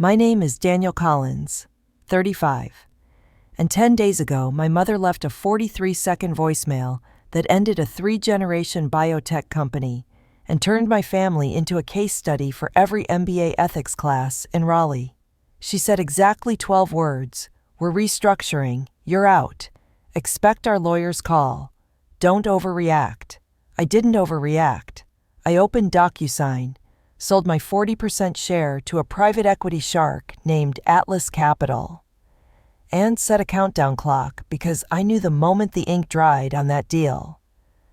My name is Daniel Collins, 35. And 10 days ago, my mother left a 43-second voicemail that ended a 3-generation biotech company and turned my family into a case study for every MBA ethics class in Raleigh. She said exactly 12 words: "We're restructuring, you're out. Expect our lawyer's call. Don't overreact." I didn't overreact. I opened DocuSign, sold my 40% share to a private equity shark named Atlas Capital, and set a countdown clock because I knew the moment the ink dried on that deal,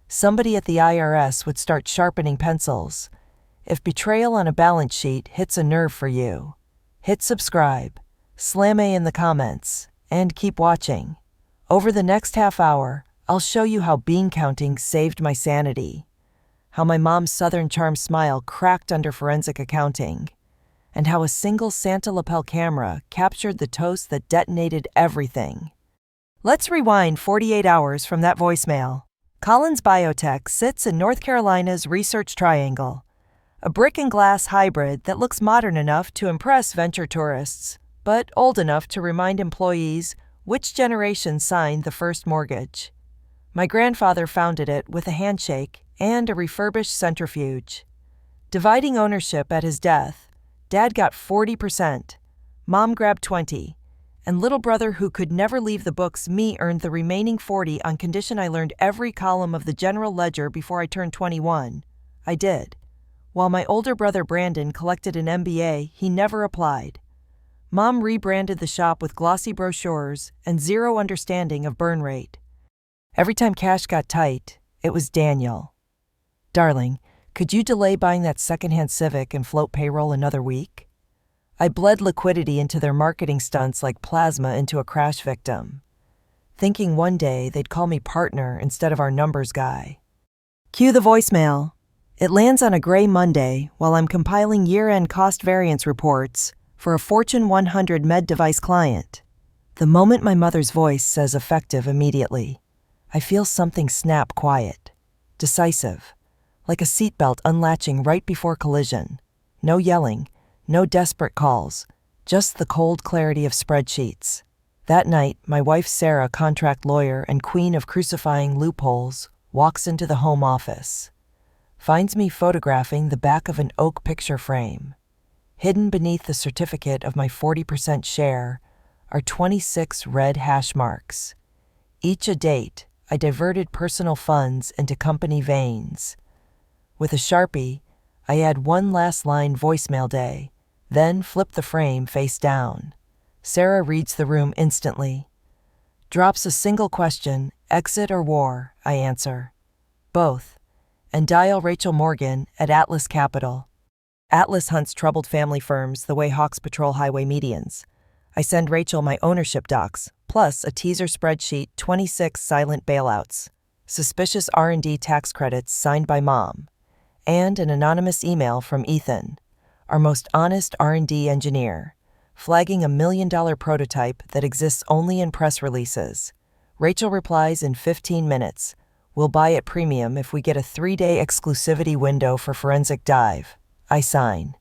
somebody at the IRS would start sharpening pencils. If betrayal on a balance sheet hits a nerve for you, hit subscribe, slam A in the comments, and keep watching. Over the next half hour, I'll show you how bean counting saved my sanity, how my mom's Southern charm smile cracked under forensic accounting, and how a single Santa lapel camera captured the toast that detonated everything. Let's rewind 48 hours from that voicemail. Collins Biotech sits in North Carolina's Research Triangle, a brick and glass hybrid that looks modern enough to impress venture tourists, but old enough to remind employees which generation signed the first mortgage. My grandfather founded it with a handshake and a refurbished centrifuge. Dividing ownership at his death, Dad got 40%, Mom grabbed 20%, and little brother, who could never leave the books, me, earned the remaining 40% on condition I learned every column of the general ledger before I turned 21. I did. While my older brother Brandon collected an MBA he never applied. Mom rebranded the shop with glossy brochures and zero understanding of burn rate. Every time cash got tight, it was Daniel. "Darling, could you delay buying that secondhand Civic and float payroll another week?" I bled liquidity into their marketing stunts like plasma into a crash victim, thinking one day they'd call me partner instead of our numbers guy. Cue the voicemail. It lands on a gray Monday while I'm compiling year-end cost variance reports for a Fortune 100 med device client. The moment my mother's voice says effective immediately, I feel something snap quiet, decisive, like a seatbelt unlatching right before collision. No yelling, no desperate calls, just the cold clarity of spreadsheets. That night, my wife Sarah, contract lawyer and queen of crucifying loopholes, walks into the home office, finds me photographing the back of an oak picture frame. Hidden beneath the certificate of my 40% share are 26 red hash marks. Each a date I diverted personal funds into company veins. With a Sharpie, I add one last line voicemail day, then flip the frame face down. Sarah reads the room instantly. Drops a single question, exit or war, I answer. Both. And dial Rachel Morgan at Atlas Capital. Atlas hunts troubled family firms the way hawks patrol highway medians. I send Rachel my ownership docs, plus a teaser spreadsheet, 26 silent bailouts, suspicious R&D tax credits signed by Mom, and an anonymous email from Ethan, our most honest R&D engineer, flagging $1 million prototype that exists only in press releases. Rachel replies in 15 minutes. We'll buy it premium if we get a 3-day exclusivity window for forensic dive. I sign.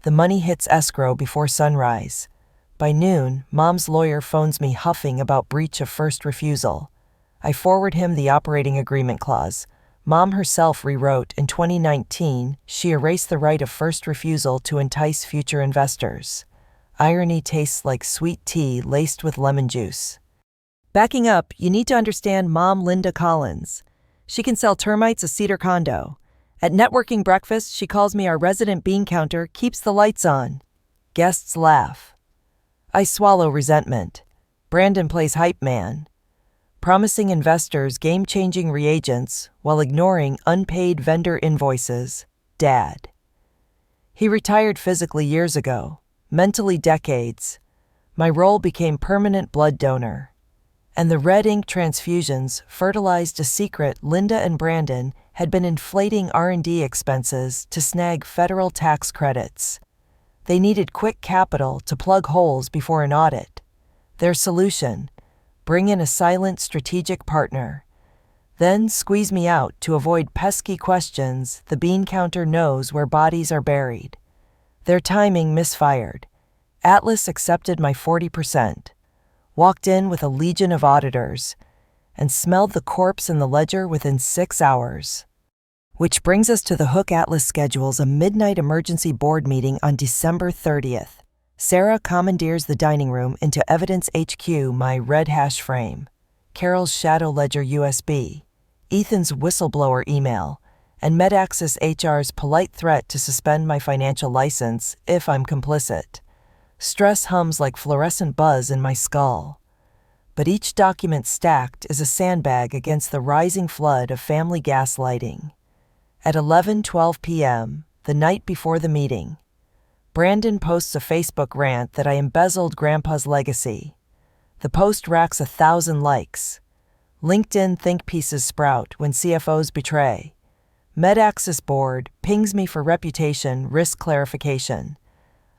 The money hits escrow before sunrise. By noon, Mom's lawyer phones me huffing about breach of first refusal. I forward him the operating agreement clause. Mom herself rewrote in 2019. She erased the right of first refusal to entice future investors. Irony tastes like sweet tea laced with lemon juice. Backing up, you need to understand Mom Linda Collins. She can sell termites a cedar condo. At networking breakfast, she calls me our resident bean counter, keeps the lights on. Guests laugh. I swallow resentment. Brandon plays hype man, promising investors game-changing reagents while ignoring unpaid vendor invoices. Dad. He retired physically years ago, mentally decades. My role became permanent blood donor. And the red ink transfusions fertilized a secret Linda and Brandon had been inflating R&D expenses to snag federal tax credits. They needed quick capital to plug holes before an audit. Their solution: bring in a silent strategic partner. Then squeeze me out to avoid pesky questions. The bean counter knows where bodies are buried. Their timing misfired. Atlas accepted my 40%, walked in with a legion of auditors, and smelled the corpse in the ledger within 6 hours. Which brings us to the Hook. Atlas schedules a midnight emergency board meeting on December 30th. Sarah commandeers the dining room into Evidence HQ, my red hash frame, Carol's shadow ledger USB, Ethan's whistleblower email, and MedAccess HR's polite threat to suspend my financial license if I'm complicit. Stress hums like fluorescent buzz in my skull. But each document stacked is a sandbag against the rising flood of family gaslighting. At 11:12 p.m., the night before the meeting, Brandon posts a Facebook rant that I embezzled Grandpa's legacy. The post racks 1,000 likes. LinkedIn think pieces sprout when CFOs betray. MedAccess board pings me for reputation risk clarification.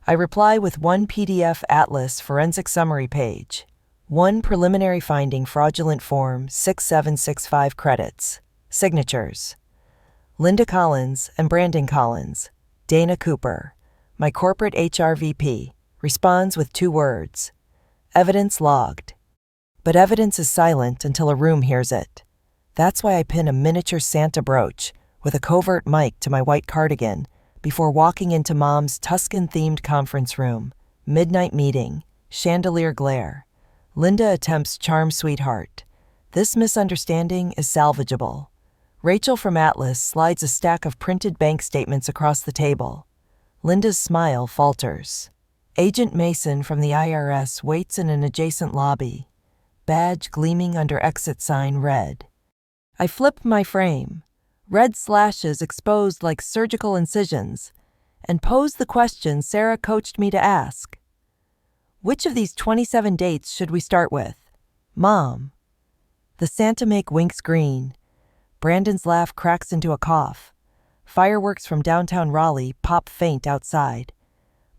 I reply with one PDF Atlas forensic summary page, one preliminary finding fraudulent form 6765 credits, signatures. Linda Collins and Brandon Collins. Dana Cooper, my corporate HR VP, responds with 2 words. Evidence logged. But evidence is silent until a room hears it. That's why I pin a miniature Santa brooch with a covert mic to my white cardigan before walking into Mom's Tuscan-themed conference room. Midnight meeting, chandelier glare. Linda attempts charm sweetheart. This misunderstanding is salvageable. Rachel from Atlas slides a stack of printed bank statements across the table. Linda's smile falters. Agent Mason from the IRS waits in an adjacent lobby, badge gleaming under exit sign red. I flip my frame, red slashes exposed like surgical incisions, and pose the question Sarah coached me to ask. Which of these 27 dates should we start with? Mom. The Santa make winks green. Brandon's laugh cracks into a cough. Fireworks from downtown Raleigh pop faint outside.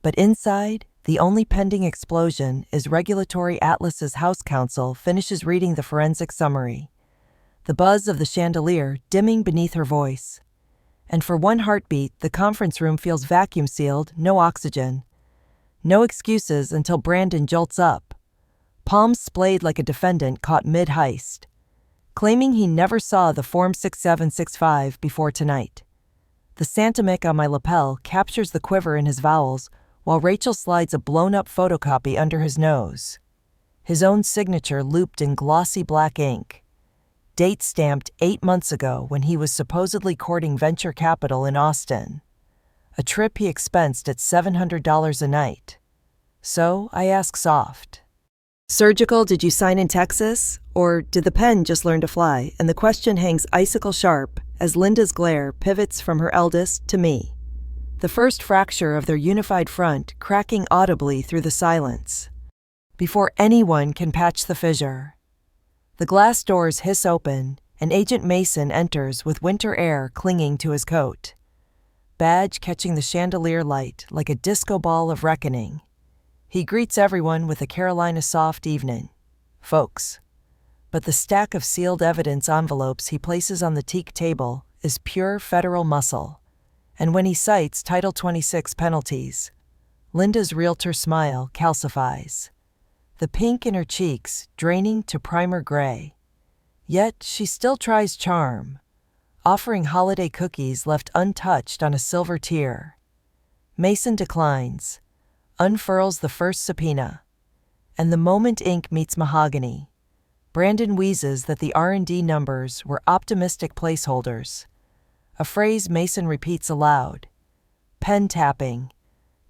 But inside, the only pending explosion is Regulatory Atlas's House Counsel finishes reading the forensic summary. The buzz of the chandelier dimming beneath her voice. And for one heartbeat, the conference room feels vacuum-sealed, no oxygen. No excuses until Brandon jolts up, palms splayed like a defendant caught mid-heist, claiming he never saw the Form 6765 before tonight. The Santa mic on my lapel captures the quiver in his vowels, while Rachel slides a blown-up photocopy under his nose. His own signature looped in glossy black ink. Date stamped 8 months ago when he was supposedly courting venture capital in Austin. A trip he expensed at $700 a night. So I ask soft. Surgical, did you sign in Texas? Or did the pen just learn to fly? And the question hangs icicle sharp as Linda's glare pivots from her eldest to me. The first fracture of their unified front cracking audibly through the silence. Before anyone can patch the fissure. The glass doors hiss open, and Agent Mason enters with winter air clinging to his coat. Badge catching the chandelier light like a disco ball of reckoning. He greets everyone with a Carolina soft evening, folks. But the stack of sealed evidence envelopes he places on the teak table is pure federal muscle. And when he cites Title 26 penalties, Linda's realtor smile calcifies. The pink in her cheeks draining to primer gray. Yet she still tries charm, offering holiday cookies left untouched on a silver tier. Mason declines, unfurls the first subpoena, and the moment ink meets mahogany, Brandon wheezes that the R&D numbers were optimistic placeholders, a phrase Mason repeats aloud, pen tapping,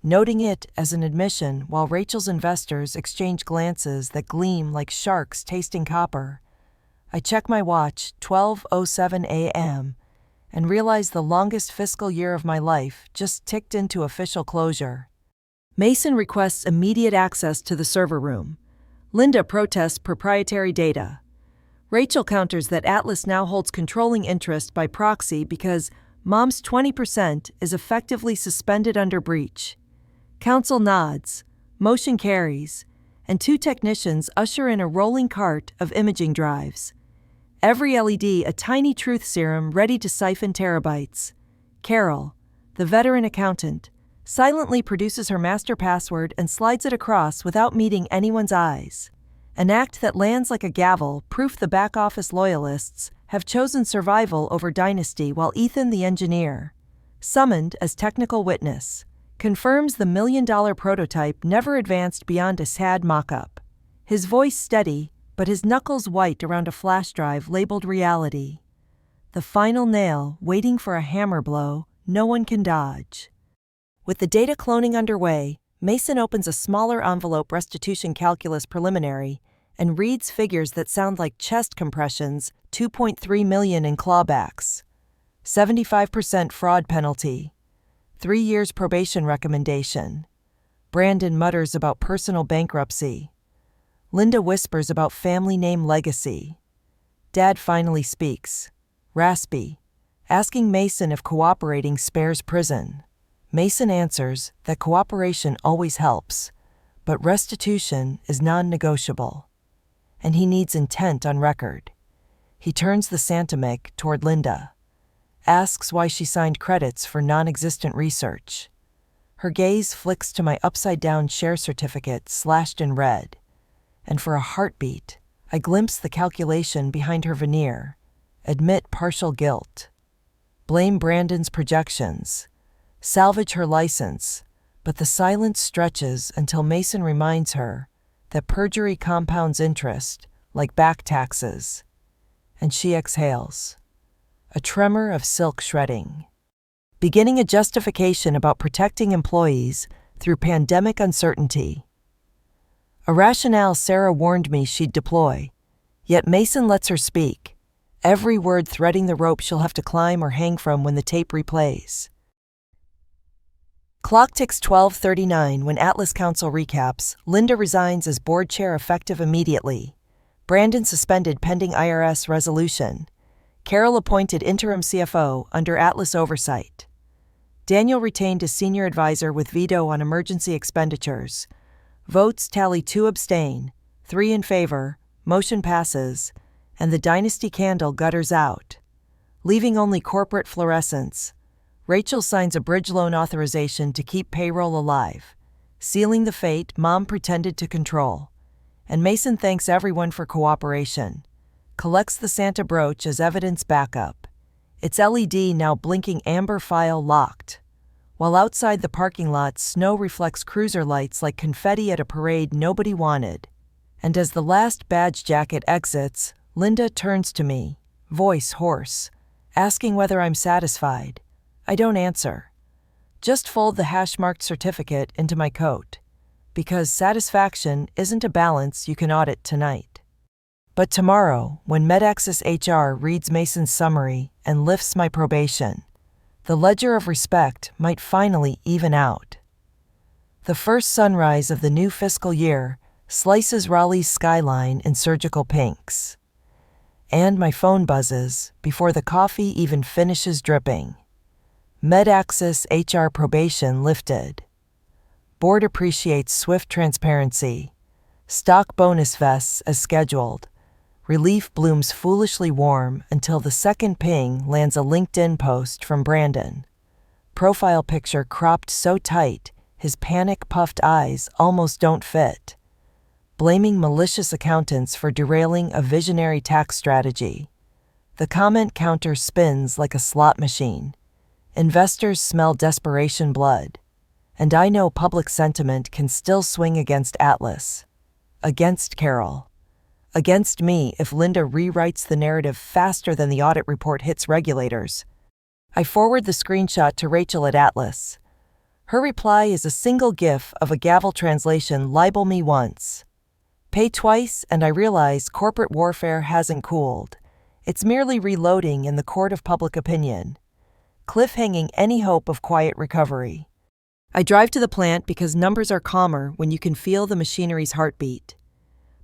noting it as an admission while Rachel's investors exchange glances that gleam like sharks tasting copper. I check my watch, 12:07 a.m., and realize the longest fiscal year of my life just ticked into official closure. Mason requests immediate access to the server room. Linda protests proprietary data. Rachel counters that Atlas now holds controlling interest by proxy because Mom's 20% is effectively suspended under breach. Counsel nods, motion carries, and 2 technicians usher in a rolling cart of imaging drives. Every LED a tiny truth serum ready to siphon terabytes. Carol, the veteran accountant, silently produces her master password and slides it across without meeting anyone's eyes. An act that lands like a gavel, proof the back-office loyalists have chosen survival over dynasty, while Ethan, the engineer, summoned as technical witness, confirms the million-dollar prototype never advanced beyond a sad mock-up. His voice steady, but his knuckles white around a flash drive labeled reality. The final nail, waiting for a hammer blow no one can dodge. With the data cloning underway, Mason opens a smaller envelope restitution calculus preliminary and reads figures that sound like chest compressions, 2.3 million in clawbacks, 75% fraud penalty, 3 years probation recommendation. Brandon mutters about personal bankruptcy. Linda whispers about family name legacy. Dad finally speaks, raspy, asking Mason if cooperating spares prison. Mason answers that cooperation always helps, but restitution is non-negotiable, and he needs intent on record. He turns the Santa mic toward Linda, asks why she signed credits for non-existent research. Her gaze flicks to my upside-down share certificate slashed in red, and for a heartbeat, I glimpse the calculation behind her veneer. Admit partial guilt. Blame Brandon's projections. Salvage her license, but the silence stretches until Mason reminds her that perjury compounds interest, like back taxes, and she exhales, a tremor of silk shredding, beginning a justification about protecting employees through pandemic uncertainty. A rationale Sarah warned me she'd deploy, yet Mason lets her speak, every word threading the rope she'll have to climb or hang from when the tape replays. Clock ticks 12:39 when Atlas Council recaps. Linda resigns as board chair effective immediately. Brandon suspended pending IRS resolution. Carol appointed interim CFO under Atlas oversight. Daniel retained as senior advisor with veto on emergency expenditures. Votes tally 2 abstain, 3 in favor, motion passes, and the dynasty candle gutters out, leaving only corporate fluorescence. Rachel signs a bridge loan authorization to keep payroll alive, sealing the fate Mom pretended to control. And Mason thanks everyone for cooperation, collects the Santa brooch as evidence backup, its LED now blinking amber file locked. While outside the parking lot, snow reflects cruiser lights like confetti at a parade nobody wanted. And as the last badge jacket exits, Linda turns to me, voice hoarse, asking whether I'm satisfied. I don't answer. Just fold the hash-marked certificate into my coat, because satisfaction isn't a balance you can audit tonight. But tomorrow, when MedAccess HR reads Mason's summary and lifts my probation, the ledger of respect might finally even out. The first sunrise of the new fiscal year slices Raleigh's skyline in surgical pinks. And my phone buzzes before the coffee even finishes dripping. MedAccess HR probation lifted. Board appreciates swift transparency. Stock bonus vests as scheduled. Relief blooms foolishly warm until the second ping lands a LinkedIn post from Brandon. Profile picture cropped so tight, his panic-puffed eyes almost don't fit. Blaming malicious accountants for derailing a visionary tax strategy. The comment counter spins like a slot machine. Investors smell desperation blood. And I know public sentiment can still swing against Atlas. Against Carol. Against me if Linda rewrites the narrative faster than the audit report hits regulators. I forward the screenshot to Rachel at Atlas. Her reply is a single gif of a gavel translation, libel me once. Pay twice, and I realize corporate warfare hasn't cooled. It's merely reloading in the court of public opinion, cliffhanging any hope of quiet recovery. I drive to the plant because numbers are calmer when you can feel the machinery's heartbeat.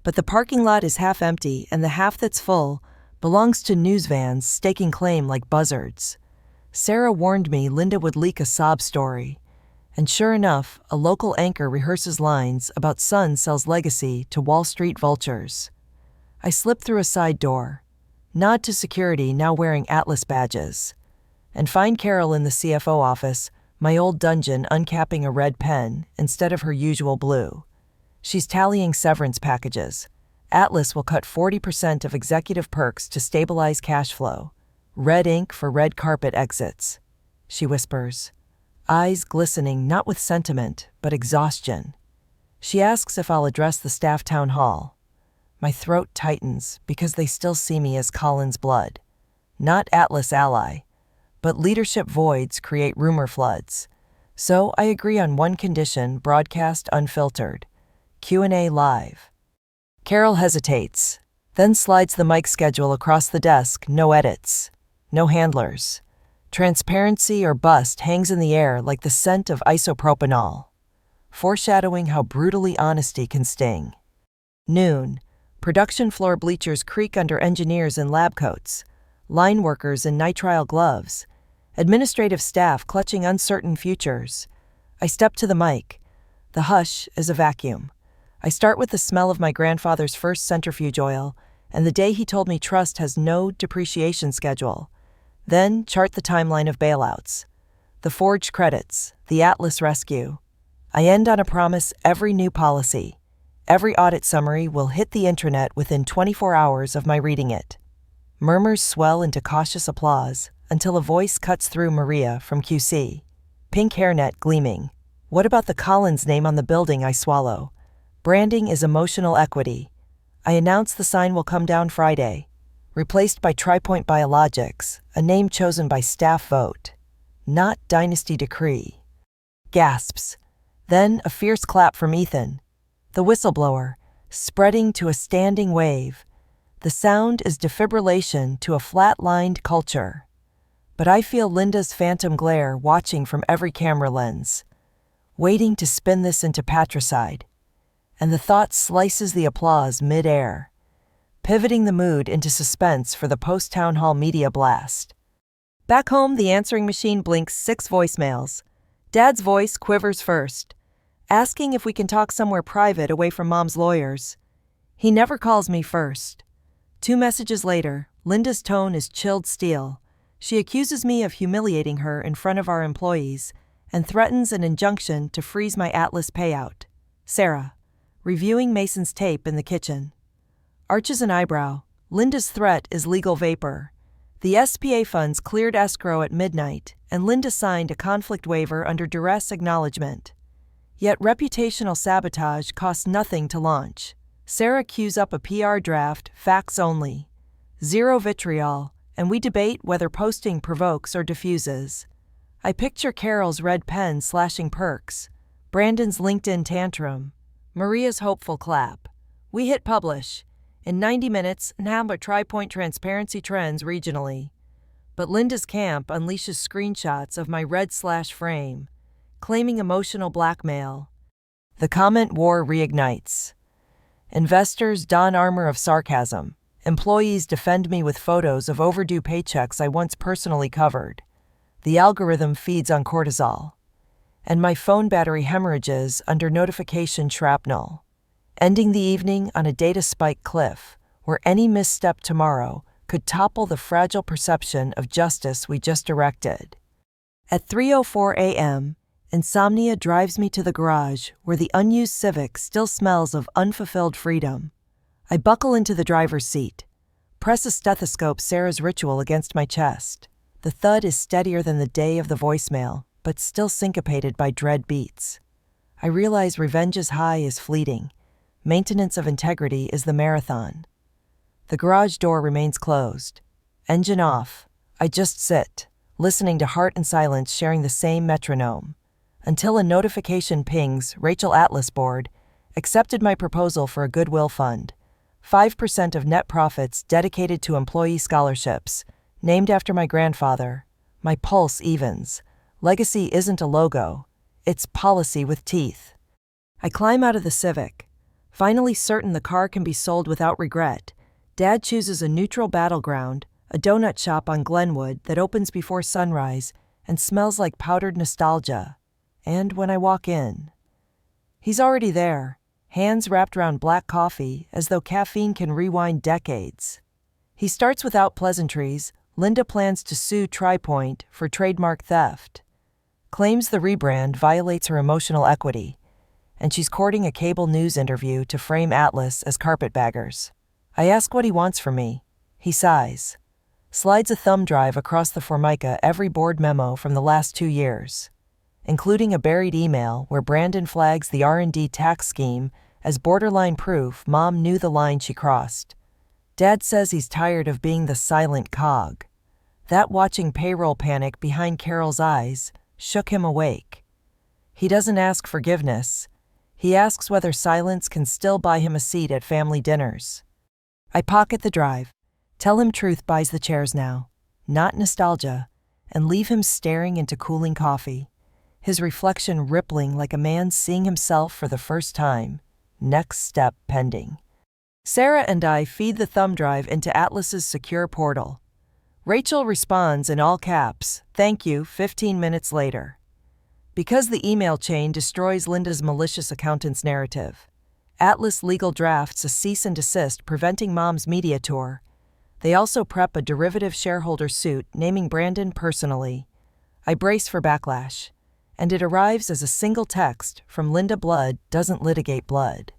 But the parking lot is half empty, and the half that's full belongs to news vans staking claim like buzzards. Sarah warned me Linda would leak a sob story. And sure enough, a local anchor rehearses lines about son sells legacy to Wall Street vultures. I slip through a side door, nod to security now wearing Atlas badges, and find Carol in the CFO office, my old dungeon uncapping a red pen instead of her usual blue. She's tallying severance packages. Atlas will cut 40% of executive perks to stabilize cash flow. Red ink for red carpet exits, she whispers, eyes glistening not with sentiment, but exhaustion. She asks if I'll address the staff town hall. My throat tightens because they still see me as Colin's blood. Not Atlas ally, but leadership voids create rumor floods. So I agree on one condition: broadcast unfiltered. Q&A live. Carol hesitates, then slides the mic schedule across the desk. No edits. No handlers. Transparency or bust hangs in the air like the scent of isopropanol, foreshadowing how brutally honesty can sting. Noon. Production floor bleachers creak under engineers in lab coats, line workers in nitrile gloves, administrative staff clutching uncertain futures. I step to the mic. The hush is a vacuum. I start with the smell of my grandfather's first centrifuge oil and the day he told me trust has no depreciation schedule. Then chart the timeline of bailouts, the forged credits, the Atlas rescue. I end on a promise: every new policy, every audit summary will hit the intranet within 24 hours of my reading it. Murmurs swell into cautious applause until a voice cuts through. Maria from QC. Pink hairnet gleaming. What about the Collins name on the building? I swallow. Branding is emotional equity. I announce the sign will come down Friday, replaced by TriPoint Biologics, a name chosen by staff vote, not dynasty decree. Gasps. Then a fierce clap from Ethan, the whistleblower, spreading to a standing wave. The sound is defibrillation to a flat-lined culture. But I feel Linda's phantom glare watching from every camera lens, waiting to spin this into patricide. And the thought slices the applause mid-air, pivoting the mood into suspense for the post-town hall media blast. Back home, the answering machine blinks 6 voicemails. Dad's voice quivers first, asking if we can talk somewhere private away from Mom's lawyers. He never calls me first. 2 messages later, Linda's tone is chilled steel. She accuses me of humiliating her in front of our employees and threatens an injunction to freeze my Atlas payout. Sarah, reviewing Mason's tape in the kitchen, arches an eyebrow. Linda's threat is legal vapor. The SPA funds cleared escrow at midnight, and Linda signed a conflict waiver under duress acknowledgement. Yet reputational sabotage costs nothing to launch. Sarah cues up a PR draft, facts only. Zero vitriol, and we debate whether posting provokes or diffuses. I picture Carol's red pen slashing perks, Brandon's LinkedIn tantrum, Maria's hopeful clap. We hit publish. In 90 minutes, Namba TriPoint transparency trends regionally. But Linda's camp unleashes screenshots of my red slash frame, claiming emotional blackmail. The comment war reignites. Investors don armor of sarcasm. Employees defend me with photos of overdue paychecks I once personally covered. The algorithm feeds on cortisol. And my phone battery hemorrhages under notification shrapnel, ending the evening on a data spike cliff where any misstep tomorrow could topple the fragile perception of justice we just erected. At 3:04 a.m., insomnia drives me to the garage where the unused Civic still smells of unfulfilled freedom. I buckle into the driver's seat, press a stethoscope Sarah's ritual against my chest. The thud is steadier than the day of the voicemail, but still syncopated by dread beats. I realize revenge's high is fleeting. Maintenance of integrity is the marathon. The garage door remains closed. Engine off. I just sit, listening to heart and silence sharing the same metronome, until a notification pings. Rachel Atlas Board accepted my proposal for a goodwill fund. 5% of net profits dedicated to employee scholarships, named after my grandfather. My pulse evens. Legacy isn't a logo, it's policy with teeth. I climb out of the Civic, finally certain the car can be sold without regret. Dad chooses a neutral battleground, a donut shop on Glenwood that opens before sunrise and smells like powdered nostalgia. And when I walk in, he's already there, hands wrapped around black coffee as though caffeine can rewind decades. He starts without pleasantries. Linda plans to sue TriPoint for trademark theft. claims the rebrand violates her emotional equity, and she's courting a cable news interview to frame Atlas as carpetbaggers. I ask what he wants from me. He sighs, slides a thumb drive across the Formica every board memo from the last 2 years, including a buried email where Brandon flags the R&D tax scheme as borderline proof Mom knew the line she crossed. Dad says he's tired of being the silent cog. That watching payroll panic behind Carol's eyes shook him awake. He doesn't ask forgiveness. He asks whether silence can still buy him a seat at family dinners. I pocket the drive, tell him truth buys the chairs now, not nostalgia, and leave him staring into cooling coffee, his reflection rippling like a man seeing himself for the first time, next step pending. Sarah and I feed the thumb drive into Atlas's secure portal. Rachel responds in all caps, "Thank you," 15 minutes later. Because the email chain destroys Linda's malicious accountant's narrative, Atlas legal drafts a cease and desist preventing Mom's media tour. They also prep a derivative shareholder suit naming Brandon personally. I brace for backlash, and it arrives as a single text from Linda Blood doesn't litigate blood.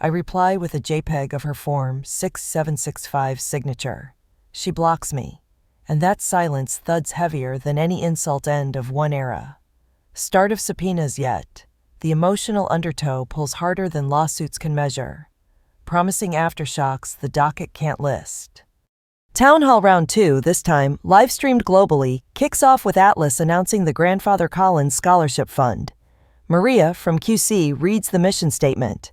I reply with a JPEG of her Form 6765 signature. She blocks me, and that silence thuds heavier than any insult end of one era. Start of subpoenas yet. The emotional undertow pulls harder than lawsuits can measure, promising aftershocks the docket can't list. Town Hall Round 2, this time live-streamed globally, kicks off with Atlas announcing the Grandfather Collins Scholarship Fund. Maria from QC reads the mission statement,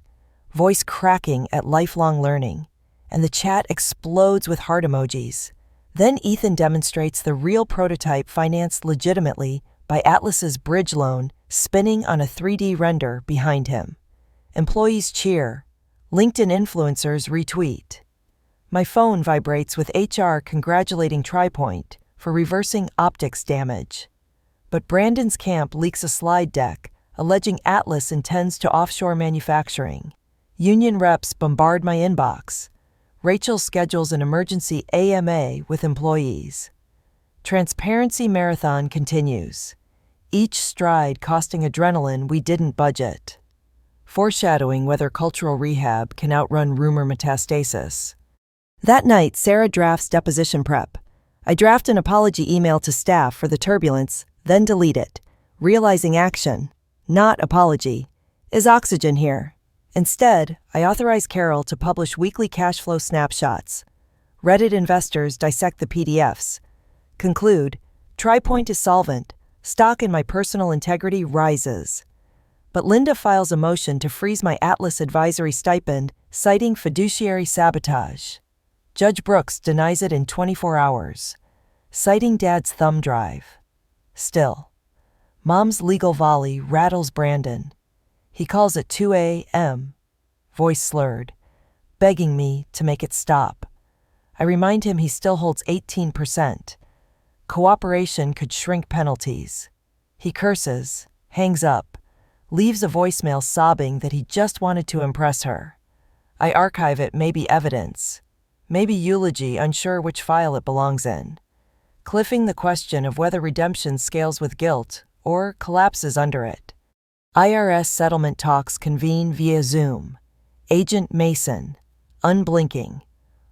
voice cracking at lifelong learning, and the chat explodes with heart emojis. Then Ethan demonstrates the real prototype financed legitimately by Atlas's bridge loan spinning on a 3D render behind him. Employees cheer. LinkedIn influencers retweet. My phone vibrates with HR congratulating TriPoint for reversing optics damage. But Brandon's camp leaks a slide deck alleging Atlas intends to offshore manufacturing. Union reps bombard my inbox. Rachel schedules an emergency AMA with employees. Transparency marathon continues, each stride costing adrenaline we didn't budget, foreshadowing whether cultural rehab can outrun rumor metastasis. That night, Sarah drafts deposition prep. I draft an apology email to staff for the turbulence, then delete it, realizing action, not apology, is oxygen here. Instead, I authorize Carol to publish weekly cash flow snapshots. Reddit investors dissect the PDFs. Conclude, TriPoint is solvent. Stock in my personal integrity rises. But Linda files a motion to freeze my Atlas advisory stipend, citing fiduciary sabotage. Judge Brooks denies it in 24 hours, citing Dad's thumb drive. Still, Mom's legal volley rattles Brandon. He calls at 2 a.m., voice slurred, begging me to make it stop. I remind him he still holds 18%. Cooperation could shrink penalties. He curses, hangs up, leaves a voicemail sobbing that he just wanted to impress her. I archive it, maybe evidence, maybe eulogy, unsure which file it belongs in, cliffing the question of whether redemption scales with guilt or collapses under it. IRS settlement talks convene via Zoom. Agent Mason, unblinking,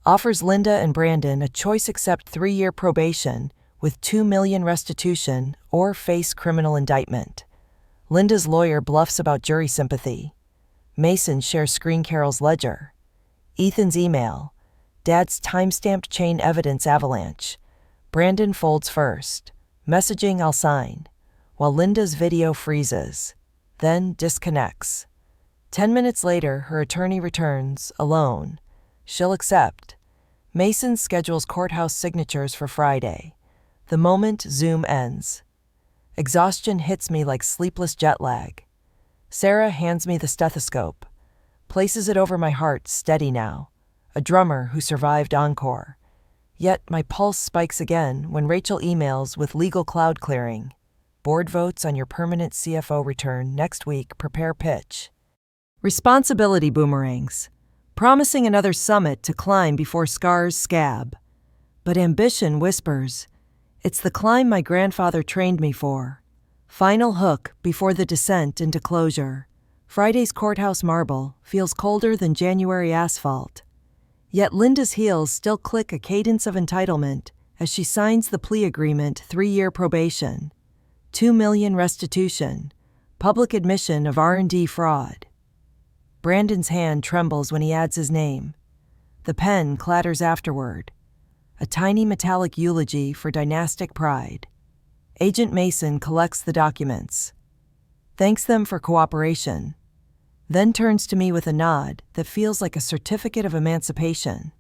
offers Linda and Brandon a choice: accept 3-year probation with $2 million restitution or face criminal indictment. Linda's lawyer bluffs about jury sympathy. Mason shares screen Carol's ledger. Ethan's email. Dad's time-stamped chain evidence avalanche. Brandon folds first, messaging "I'll sign," while Linda's video freezes, then disconnects. 10 minutes later, her attorney returns, alone. She'll accept. Mason schedules courthouse signatures for Friday. The moment Zoom ends. Exhaustion hits me like sleepless jet lag. Sarah hands me the stethoscope, places it over my heart, steady now. A drummer who survived Encore. Yet my pulse spikes again when Rachel emails with legal cloud clearing. Board votes on your permanent CFO return next week. Prepare pitch. Responsibility boomerangs, promising another summit to climb before scars scab. But ambition whispers, it's the climb my grandfather trained me for. Final hook before the descent into closure. Friday's courthouse marble feels colder than January asphalt. Yet Linda's heels still click a cadence of entitlement as she signs the plea agreement, 3-year probation, $2 million restitution, public admission of R&D fraud. Brandon's hand trembles when he adds his name. The pen clatters afterward. A tiny metallic eulogy for dynastic pride. Agent Mason collects the documents, thanks them for cooperation, then turns to me with a nod that feels like a certificate of emancipation.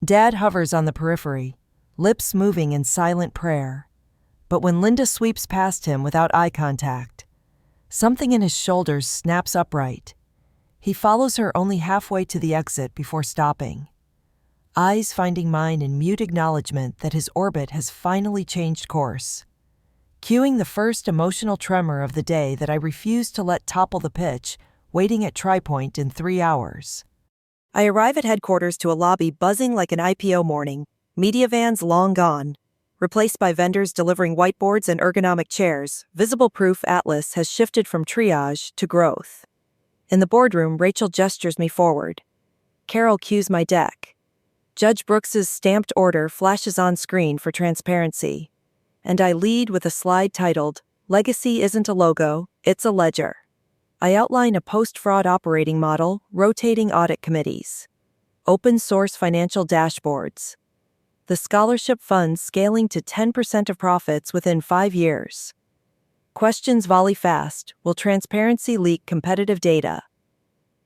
Dad hovers on the periphery, lips moving in silent prayer. But when Linda sweeps past him without eye contact, something in his shoulders snaps upright. He follows her only halfway to the exit before stopping, eyes finding mine in mute acknowledgement that his orbit has finally changed course, cueing the first emotional tremor of the day that I refuse to let topple the pitch, waiting at TriPoint in 3 hours. I arrive at headquarters to a lobby buzzing like an IPO morning, media vans long gone, replaced by vendors delivering whiteboards and ergonomic chairs. Visible proof Atlas has shifted from triage to growth. In the boardroom, Rachel gestures me forward. Carol cues my deck. Judge Brooks's stamped order flashes on screen for transparency, and I lead with a slide titled, "Legacy isn't a logo, it's a ledger." I outline a post-fraud operating model, rotating audit committees, open-source financial dashboards, the scholarship funds scaling to 10% of profits within 5 years. Questions volley fast. Will transparency leak competitive data?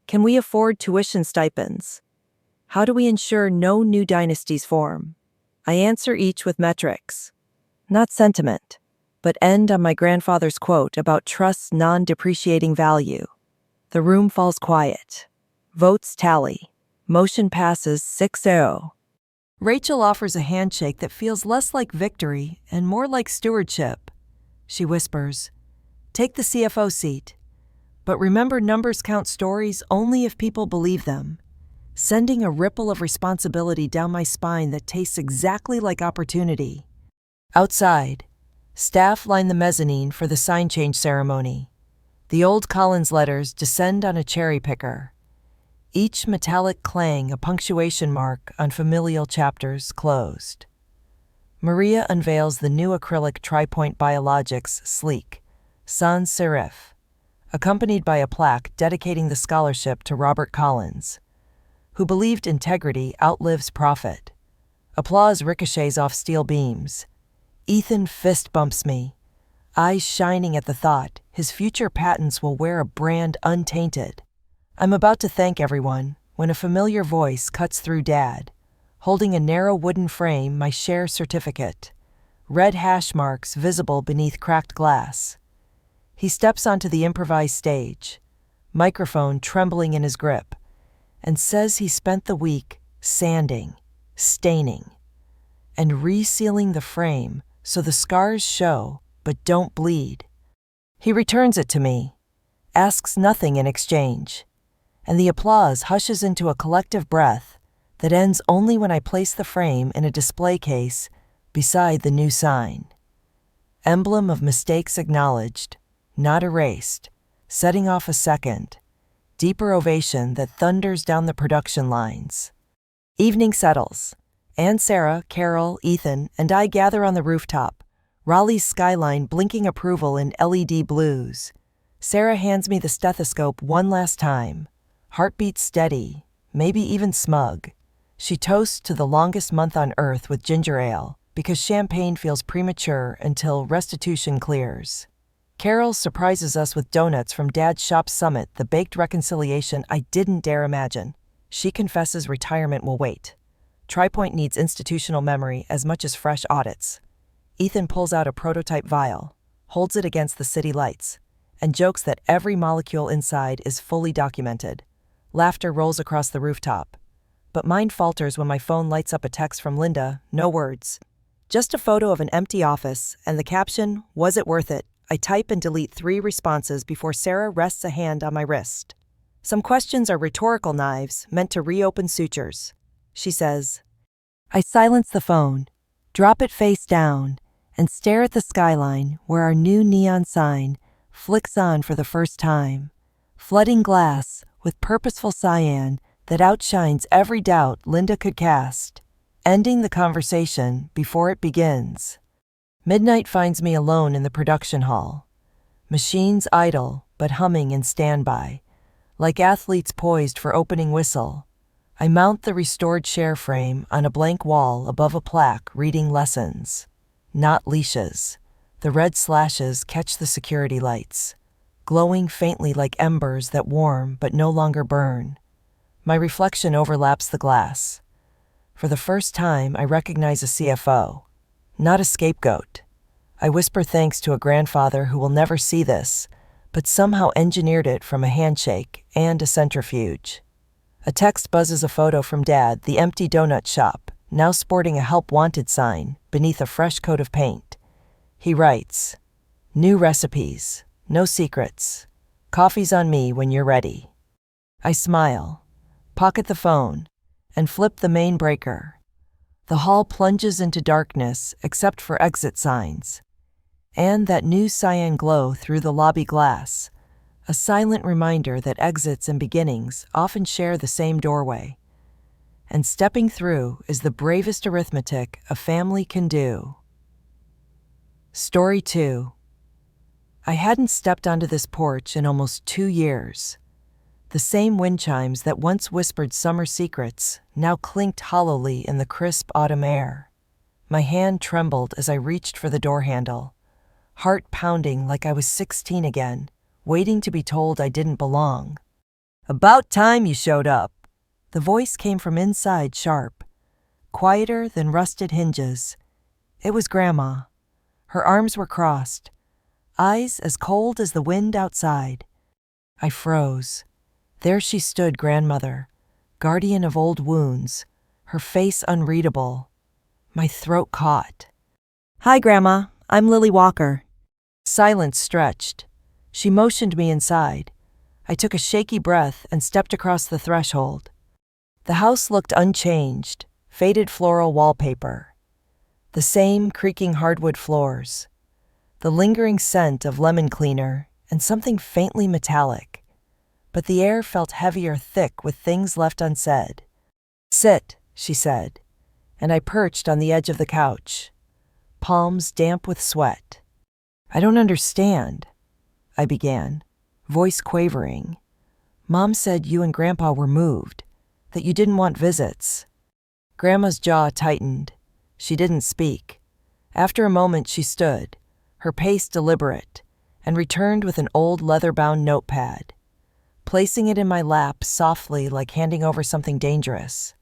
Can we afford tuition stipends? How do we ensure no new dynasties form? I answer each with metrics, not sentiment, but end on my grandfather's quote about trust's non-depreciating value. The room falls quiet. Votes tally. Motion passes 6-0. Rachel offers a handshake that feels less like victory and more like stewardship. She whispers, "Take the CFO seat. But remember, numbers count stories only if people believe them," sending a ripple of responsibility down my spine that tastes exactly like opportunity. Outside, staff line the mezzanine for the sign change ceremony. The old Collins letters descend on a cherry picker, each metallic clang a punctuation mark on familial chapters closed. Maria unveils the new acrylic TriPoint Biologics Sleek, sans serif, accompanied by a plaque dedicating the scholarship to Robert Collins, who believed integrity outlives profit. Applause ricochets off steel beams. Ethan fist bumps me, eyes shining at the thought his future patents will wear a brand untainted. I'm about to thank everyone when a familiar voice cuts through Dad, holding a narrow wooden frame, my share certificate, red hash marks visible beneath cracked glass. He steps onto the improvised stage, microphone trembling in his grip, and says he spent the week sanding, staining, and resealing the frame so the scars show but don't bleed. He returns it to me, asks nothing in exchange, and the applause hushes into a collective breath that ends only when I place the frame in a display case beside the new sign. Emblem of mistakes acknowledged, not erased, setting off a second, deeper ovation that thunders down the production lines. Evening settles. Ann, Sarah, Carol, Ethan, and I gather on the rooftop, Raleigh's skyline blinking approval in LED blues. Sarah hands me the stethoscope one last time, heartbeat steady, maybe even smug. She toasts to the longest month on earth with ginger ale, because champagne feels premature until restitution clears. Carol surprises us with donuts from Dad's Shop Summit, the baked reconciliation I didn't dare imagine. She confesses retirement will wait. TriPoint needs institutional memory as much as fresh audits. Ethan pulls out a prototype vial, holds it against the city lights, and jokes that every molecule inside is fully documented. Laughter rolls across the rooftop. But mine falters when my phone lights up a text from Linda, no words. Just a photo of an empty office, and the caption, "Was it worth it?" I type and delete 3 responses before Sarah rests a hand on my wrist. Some questions are rhetorical knives meant to reopen sutures. She says, I silence the phone, drop it face down, and stare at the skyline where our new neon sign flicks on for the first time, flooding glass with purposeful cyan that outshines every doubt Linda could cast, ending the conversation before it begins. Midnight finds me alone in the production hall. Machines idle but humming in standby, like athletes poised for opening whistle. I mount the restored share frame on a blank wall above a plaque reading lessons, not leashes. The red slashes catch the security lights, glowing faintly like embers that warm but no longer burn. My reflection overlaps the glass. For the first time, I recognize a CFO, not a scapegoat. I whisper thanks to a grandfather who will never see this, but somehow engineered it from a handshake and a centrifuge. A text buzzes a photo from Dad, the empty donut shop, now sporting a help wanted sign beneath a fresh coat of paint. He writes, "New recipes, no secrets. Coffee's on me when you're ready." I smile, pocket the phone, and flip the main breaker. The hall plunges into darkness except for exit signs, and that new cyan glow through the lobby glass, a silent reminder that exits and beginnings often share the same doorway. And stepping through is the bravest arithmetic a family can do. Story 2. I hadn't stepped onto this porch in almost 2 years. The same wind chimes that once whispered summer secrets now clinked hollowly in the crisp autumn air. My hand trembled as I reached for the door handle, heart pounding like I was 16 again, waiting to be told I didn't belong. "About time you showed up." The voice came from inside sharp, quieter than rusted hinges. It was Grandma. Her arms were crossed, eyes as cold as the wind outside. I froze. There she stood, grandmother, guardian of old wounds, her face unreadable. My throat caught. "Hi, Grandma. I'm Lily Walker." Silence stretched. She motioned me inside. I took a shaky breath and stepped across the threshold. The house looked unchanged, faded floral wallpaper. The same creaking hardwood floors. The lingering scent of lemon cleaner and something faintly metallic. But the air felt heavier, thick with things left unsaid. "Sit," she said, and I perched on the edge of the couch, palms damp with sweat. "I don't understand," I began, voice quavering. "Mom said you and Grandpa were moved, that you didn't want visits." Grandma's jaw tightened. She didn't speak. After a moment she stood, her pace deliberate, and returned with an old leather-bound notepad, placing it in my lap softly like handing over something dangerous.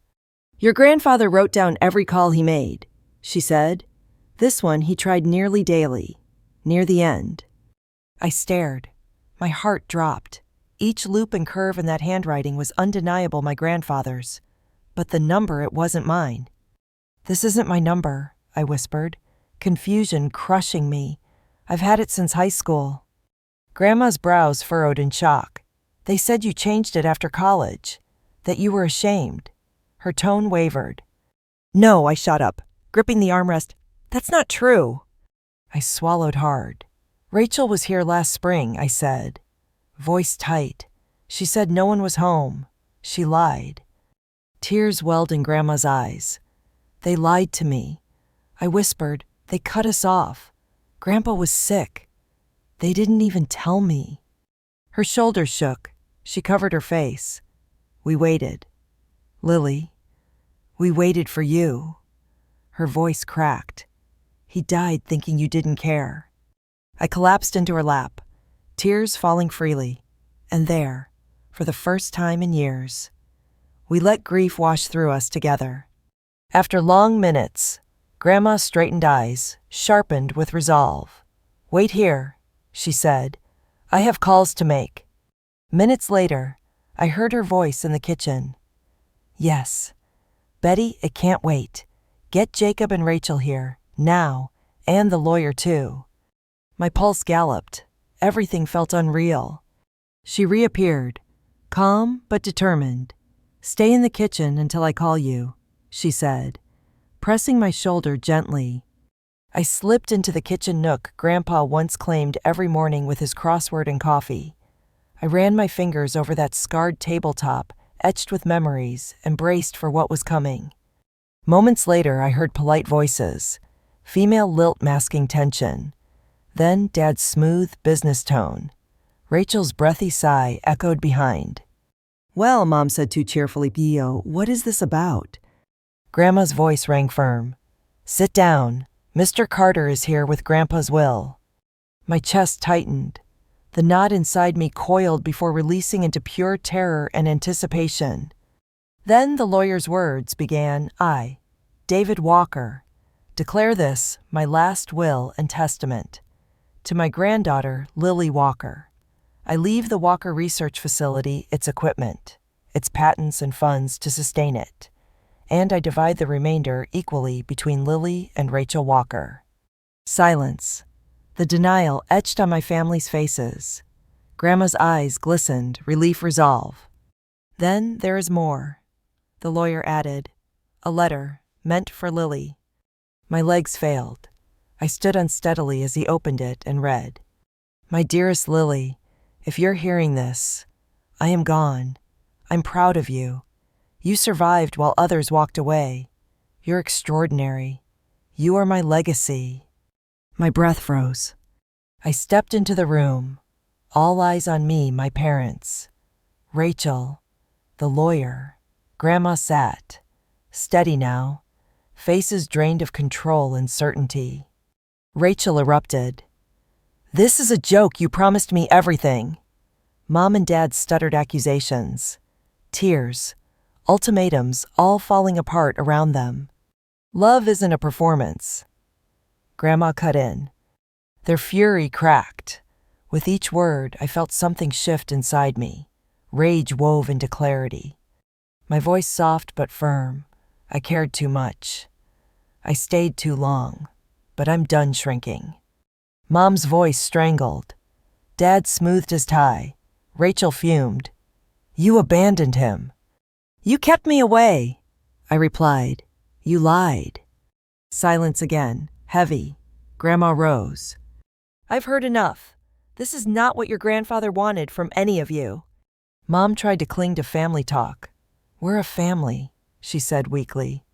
"Your grandfather wrote down every call he made," she said. "This one he tried nearly daily, near the end." I stared. My heart dropped. Each loop and curve in that handwriting was undeniable my grandfather's, but the number, it wasn't mine. "This isn't my number," I whispered, confusion crushing me. "I've had it since high school." Grandma's brows furrowed in shock. "They said you changed it after college, that you were ashamed." Her tone wavered. "No," I shot up, gripping the armrest. "That's not true." I swallowed hard. "Rachel was here last spring," I said, voice tight. "She said no one was home. She lied." Tears welled in Grandma's eyes. "They lied to me." I whispered, "They cut us off. Grandpa was sick. They didn't even tell me." Her shoulders shook. She covered her face. "We waited. Lily, we waited for you." Her voice cracked. "He died thinking you didn't care." I collapsed into her lap, tears falling freely. And there, for the first time in years, we let grief wash through us together. After long minutes, Grandma's straightened eyes sharpened with resolve. "Wait here," she said. "I have calls to make." Minutes later, I heard her voice in the kitchen. "Yes. Betty, it can't wait. Get Jacob and Rachel here, now, and the lawyer too." My pulse galloped. Everything felt unreal. She reappeared, calm but determined. "Stay in the kitchen until I call you," she said, pressing my shoulder gently. I slipped into the kitchen nook Grandpa once claimed every morning with his crossword and coffee. I ran my fingers over that scarred tabletop, etched with memories, and braced for what was coming. Moments later, I heard polite voices, female lilt masking tension. Then Dad's smooth business tone. Rachel's breathy sigh echoed behind. "Well," Mom said too cheerfully, "Pio, what is this about?" Grandma's voice rang firm. "Sit down. Mr. Carter is here with Grandpa's will." My chest tightened. The knot inside me coiled before releasing into pure terror and anticipation. Then the lawyer's words began. "I, David Walker, declare this, my last will and testament. To my granddaughter, Lily Walker. I leave the Walker Research Facility, its equipment, its patents and funds to sustain it. And I divide the remainder equally between Lily and Rachel Walker." Silence. The denial etched on my family's faces. Grandma's eyes glistened, relief, resolve. "Then there is more," the lawyer added. "A letter, meant for Lily." My legs failed. I stood unsteadily as he opened it and read. "My dearest Lily, if you're hearing this, I am gone. I'm proud of you. You survived while others walked away. You're extraordinary. You are my legacy." My breath froze. I stepped into the room. All eyes on me, my parents. Rachel, the lawyer. Grandma sat, steady now, faces drained of control and certainty. Rachel erupted. "This is a joke. You promised me everything." Mom and Dad stuttered accusations. Tears, ultimatums all falling apart around them. "Love isn't a performance." Grandma cut in. Their fury cracked. With each word, I felt something shift inside me. Rage wove into clarity. My voice soft but firm. I cared too much. I stayed too long. But I'm done shrinking. Mom's voice strangled. Dad smoothed his tie. Rachel fumed. "You abandoned him." "You kept me away," I replied. "You lied." Silence again, heavy. Grandma rose. "I've heard enough. This is not what your grandfather wanted from any of you." Mom tried to cling to family talk. "We're a family," she said weakly.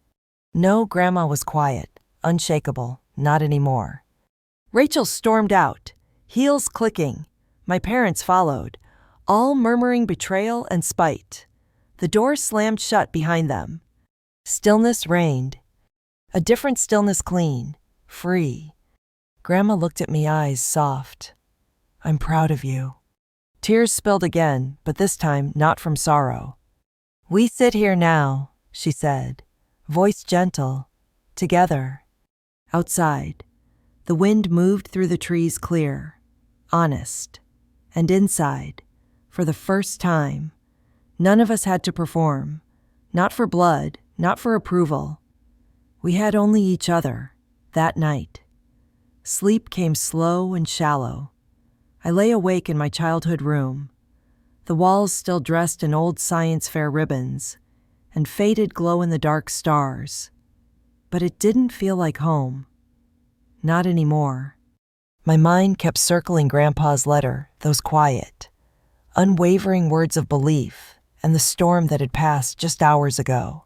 No, Grandma was quiet, unshakable, not anymore. Rachel stormed out, heels clicking. My parents followed, all murmuring betrayal and spite. The door slammed shut behind them. Stillness reigned. A different stillness, clean, free. Grandma looked at me, eyes soft. "I'm proud of you." Tears spilled again, but this time not from sorrow. "We sit here now," she said, voice gentle, together. Outside, the wind moved through the trees clear, honest. And inside, for the first time, none of us had to perform, not for blood, not for approval. We had only each other, that night. Sleep came slow and shallow. I lay awake in my childhood room, the walls still dressed in old science fair ribbons and faded glow-in-the-dark stars. But it didn't feel like home. Not anymore. My mind kept circling Grandpa's letter, those quiet, unwavering words of belief, and the storm that had passed just hours ago.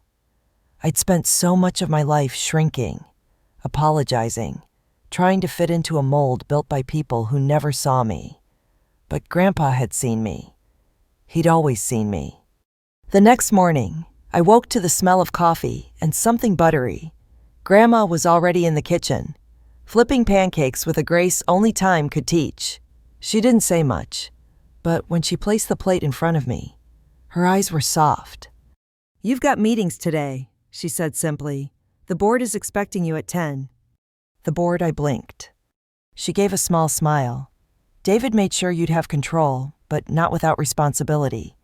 I'd spent so much of my life shrinking, apologizing, trying to fit into a mold built by people who never saw me. But Grandpa had seen me. He'd always seen me. The next morning, I woke to the smell of coffee and something buttery. Grandma was already in the kitchen, flipping pancakes with a grace only time could teach. She didn't say much, but when she placed the plate in front of me, her eyes were soft. "You've got meetings today," she said simply. "The board is expecting you at 10. The board, I blinked. She gave a small smile. "David made sure you'd have control, but not without responsibility.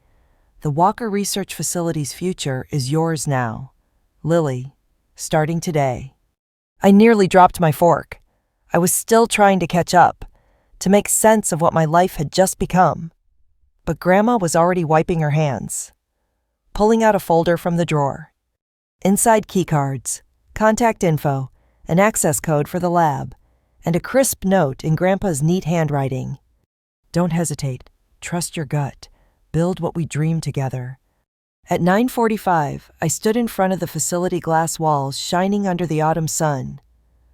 The Walker Research Facility's future is yours now. Lily, starting today." I nearly dropped my fork. I was still trying to catch up, to make sense of what my life had just become. But Grandma was already wiping her hands, pulling out a folder from the drawer. Inside keycards, contact info, an access code for the lab, and a crisp note in Grandpa's neat handwriting. "Don't hesitate. Trust your gut. Build what we dream together." At 9:45, I stood in front of the facility glass walls shining under the autumn sun,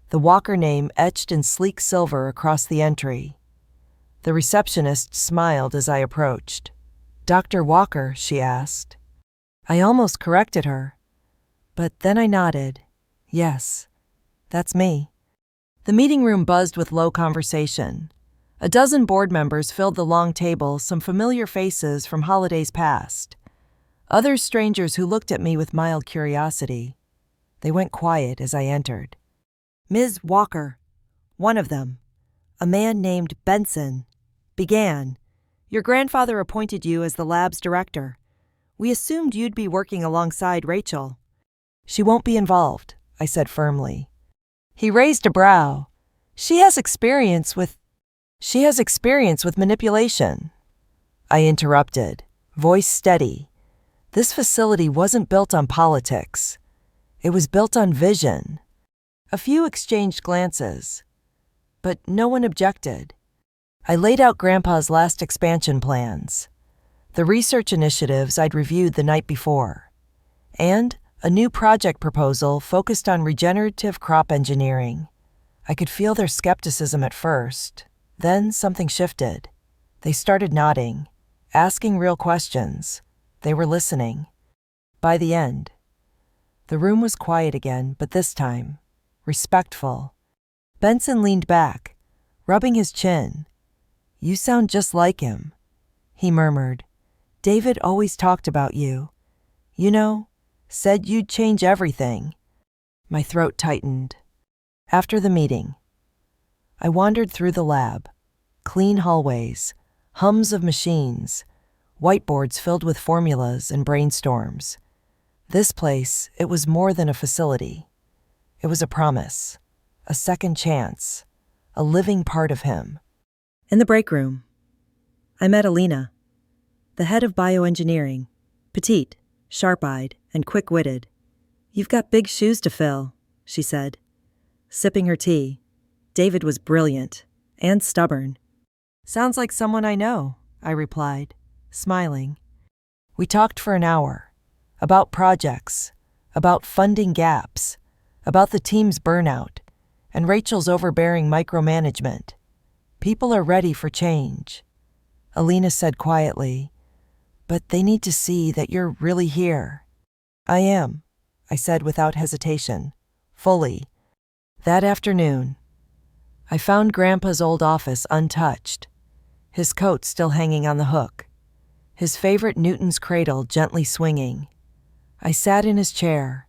the Walker name etched in sleek silver across the entry. The receptionist smiled as I approached. "Dr. Walker?" she asked. I almost corrected her, but then I nodded. "Yes, that's me." The meeting room buzzed with low conversation. A dozen board members filled the long table, some familiar faces from holidays past. Others strangers who looked at me with mild curiosity. They went quiet as I entered. "Ms. Walker," one of them, a man named Benson, began. "Your grandfather appointed you as the lab's director. We assumed you'd be working alongside Rachel." "She won't be involved," I said firmly. He raised a brow. She has experience with manipulation." I interrupted, voice steady. This facility wasn't built on politics. It was built on vision. A few exchanged glances, but no one objected. I laid out Grandpa's last expansion plans, the research initiatives I'd reviewed the night before, and a new project proposal focused on regenerative crop engineering. I could feel their skepticism at first. Then something shifted. They started nodding, asking real questions. They were listening. By the end, the room was quiet again, but this time, respectful. Benson leaned back, rubbing his chin. "You sound just like him," he murmured. "David always talked about you. You know, said you'd change everything." My throat tightened. After the meeting, I wandered through the lab. Clean hallways, hums of machines, whiteboards filled with formulas and brainstorms. This place, it was more than a facility. It was a promise, a second chance, a living part of him. In the break room, I met Alina, the head of bioengineering, petite, sharp-eyed, and quick-witted. "You've got big shoes to fill," she said. Sipping her tea, David was brilliant and stubborn. "Sounds like someone I know," I replied, smiling. We talked for an hour, about projects, about funding gaps, about the team's burnout, and Rachel's overbearing micromanagement. "People are ready for change," Alina said quietly, "but they need to see that you're really here." "I am," I said without hesitation, fully. That afternoon, I found Grandpa's old office untouched, his coat still hanging on the hook, his favorite Newton's cradle gently swinging. I sat in his chair,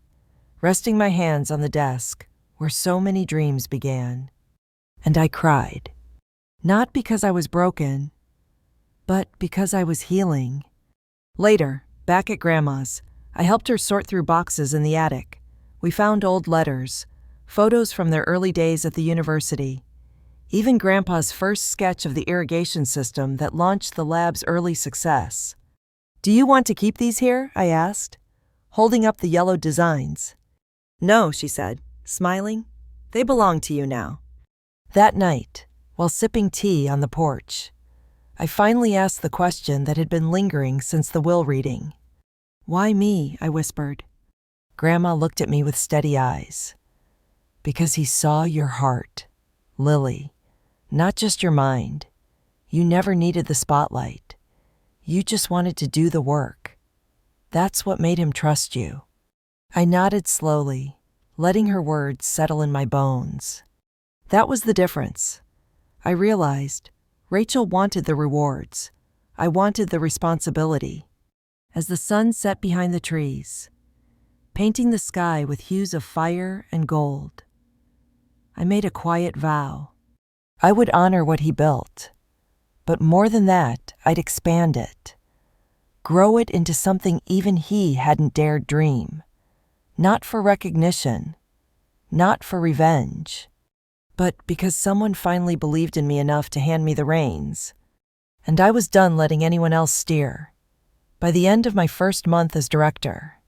resting my hands on the desk where so many dreams began. And I cried, not because I was broken, but because I was healing. Later, back at Grandma's, I helped her sort through boxes in the attic. We found old letters, photos from their early days at the university, even Grandpa's first sketch of the irrigation system that launched the lab's early success. "Do you want to keep these here?" I asked, holding up the yellow designs. "No," she said, smiling. "They belong to you now." That night, while sipping tea on the porch, I finally asked the question that had been lingering since the will reading. "Why me?" I whispered. Grandma looked at me with steady eyes. "Because he saw your heart, Lily, not just your mind. You never needed the spotlight. You just wanted to do the work. That's what made him trust you." I nodded slowly, letting her words settle in my bones. That was the difference. I realized Rachel wanted the rewards. I wanted the responsibility. As the sun set behind the trees, painting the sky with hues of fire and gold, I made a quiet vow. I would honor what he built, but more than that, I'd expand it, grow it into something even he hadn't dared dream. Not for recognition, not for revenge, but because someone finally believed in me enough to hand me the reins. And I was done letting anyone else steer. By the end of my first month as director,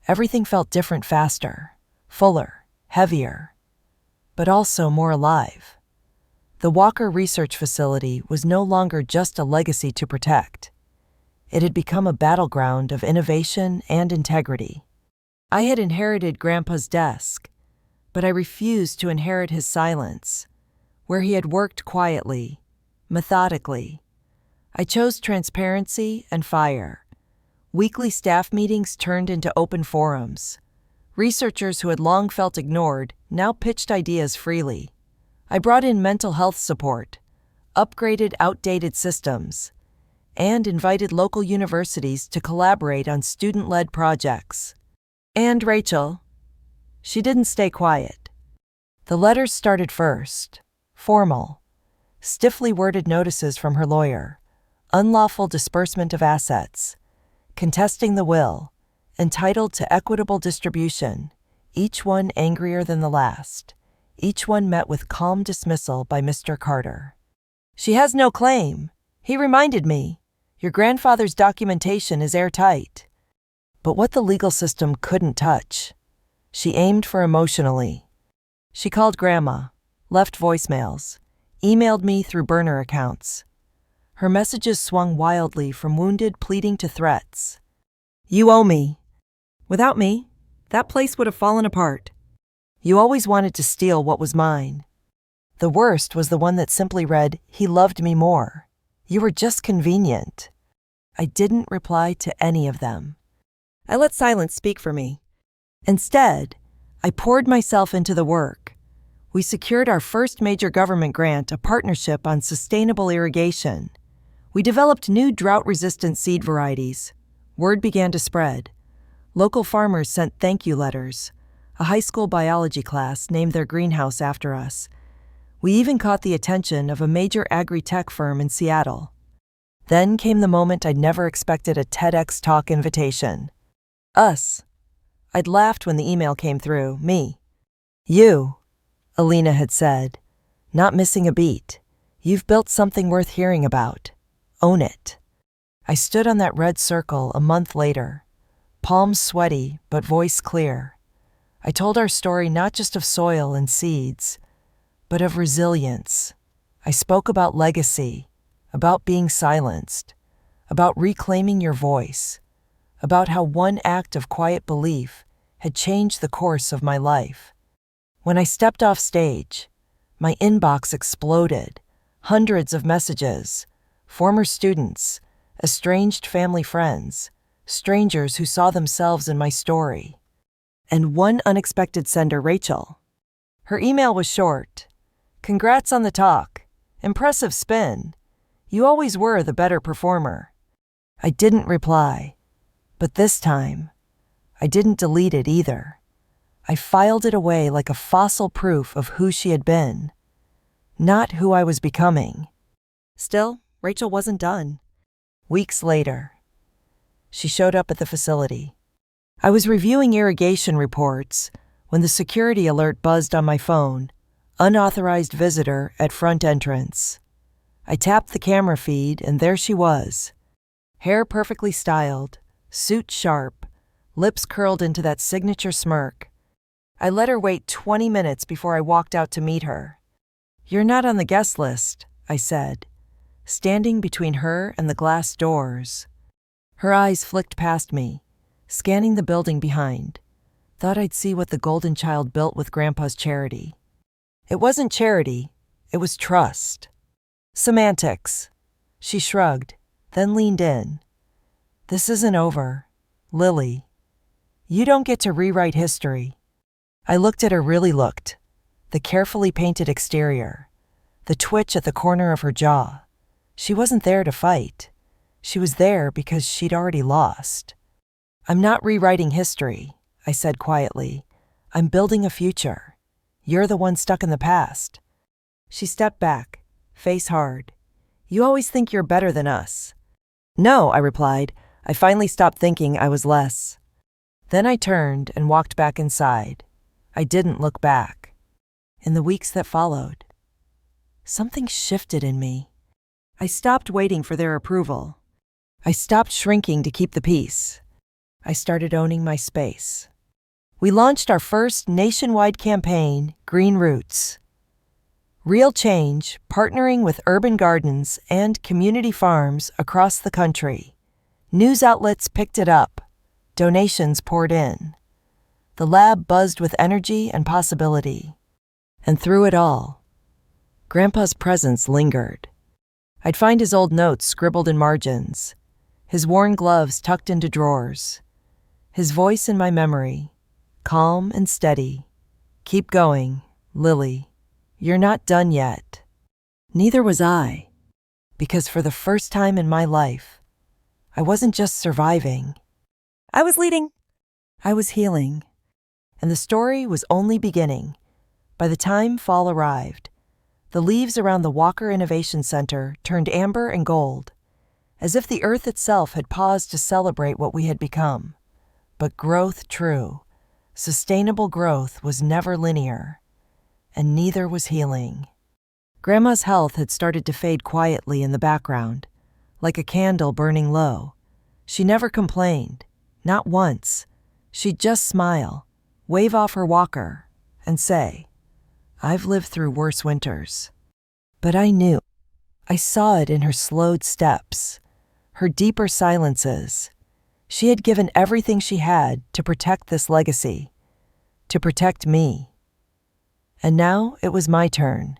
everything felt different faster, fuller, heavier. but also more alive. The Walker Research Facility was no longer just a legacy to protect. It had become a battleground of innovation and integrity. I had inherited Grandpa's desk, but I refused to inherit his silence, where he had worked quietly, methodically. I chose transparency and fire. Weekly staff meetings turned into open forums. Researchers who had long felt ignored now pitched ideas freely. I brought in mental health support, upgraded outdated systems, and invited local universities to collaborate on student-led projects. And Rachel, she didn't stay quiet. The letters started first, formal, stiffly worded notices from her lawyer, unlawful disbursement of assets, contesting the will, entitled to equitable distribution, each one angrier than the last, each one met with calm dismissal by Mr. Carter. She has no claim, he reminded me. Your grandfather's documentation is airtight. But what the legal system couldn't touch, she aimed for emotionally. She called Grandma, left voicemails, emailed me through burner accounts. Her messages swung wildly from wounded pleading to threats. You owe me. Without me, that place would have fallen apart. You always wanted to steal what was mine. The worst was the one that simply read, he loved me more. You were just convenient. I didn't reply to any of them. I let silence speak for me. Instead, I poured myself into the work. We secured our first major government grant, a partnership on sustainable irrigation. We developed new drought-resistant seed varieties. Word began to spread. Local farmers sent thank you letters. A high school biology class named their greenhouse after us. We even caught the attention of a major agri-tech firm in Seattle. Then came the moment I'd never expected, a TEDx talk invitation. Us. I'd laughed when the email came through. Me. You, Alina had said, not missing a beat. You've built something worth hearing about. Own it. I stood on that red circle a month later, palms sweaty but voice clear. I told our story not just of soil and seeds, but of resilience. I spoke about legacy, about being silenced, about reclaiming your voice, about how one act of quiet belief had changed the course of my life. When I stepped off stage, my inbox exploded. Hundreds of messages, former students, estranged family friends, strangers who saw themselves in my story. And one unexpected sender, Rachel. Her email was short. Congrats on the talk. Impressive spin. You always were the better performer. I didn't reply. But this time, I didn't delete it either. I filed it away like a fossil proof of who she had been, not who I was becoming. Still, Rachel wasn't done. Weeks later, she showed up at the facility. I was reviewing irrigation reports when the security alert buzzed on my phone. Unauthorized visitor at front entrance. I tapped the camera feed and there she was. Hair perfectly styled, suit sharp, lips curled into that signature smirk. I let her wait 20 minutes before I walked out to meet her. You're not on the guest list, I said, standing between her and the glass doors. Her eyes flicked past me, scanning the building behind. Thought I'd see what the golden child built with Grandpa's charity. It wasn't charity, it was trust. Semantics. She shrugged, then leaned in. This isn't over, Lily. You don't get to rewrite history. I looked at her, really looked. The carefully painted exterior, the twitch at the corner of her jaw. She wasn't there to fight. She was there because she'd already lost. I'm not rewriting history, I said quietly. I'm building a future. You're the one stuck in the past. She stepped back, face hard. You always think you're better than us. No, I replied. I finally stopped thinking I was less. Then I turned and walked back inside. I didn't look back. In the weeks that followed, something shifted in me. I stopped waiting for their approval. I stopped shrinking to keep the peace. I started owning my space. We launched our first nationwide campaign, Green Roots. Real change, partnering with urban gardens and community farms across the country. News outlets picked it up. Donations poured in. The lab buzzed with energy and possibility. And through it all, Grandpa's presence lingered. I'd find his old notes scribbled in margins, his worn gloves tucked into drawers, his voice in my memory, calm and steady. "Keep going, Lily. You're not done yet." Neither was I, because for the first time in my life, I wasn't just surviving. I was leading. I was healing. And the story was only beginning. By the time fall arrived, the leaves around the Walker Innovation Center turned amber and gold, as if the earth itself had paused to celebrate what we had become. But growth, true, sustainable growth, was never linear, and neither was healing. Grandma's health had started to fade quietly in the background, like a candle burning low. She never complained, not once. She'd just smile, wave off her walker, and say, "I've lived through worse winters." But I knew. I saw it in her slowed steps, her deeper silences. She had given everything she had to protect this legacy, to protect me. And now it was my turn.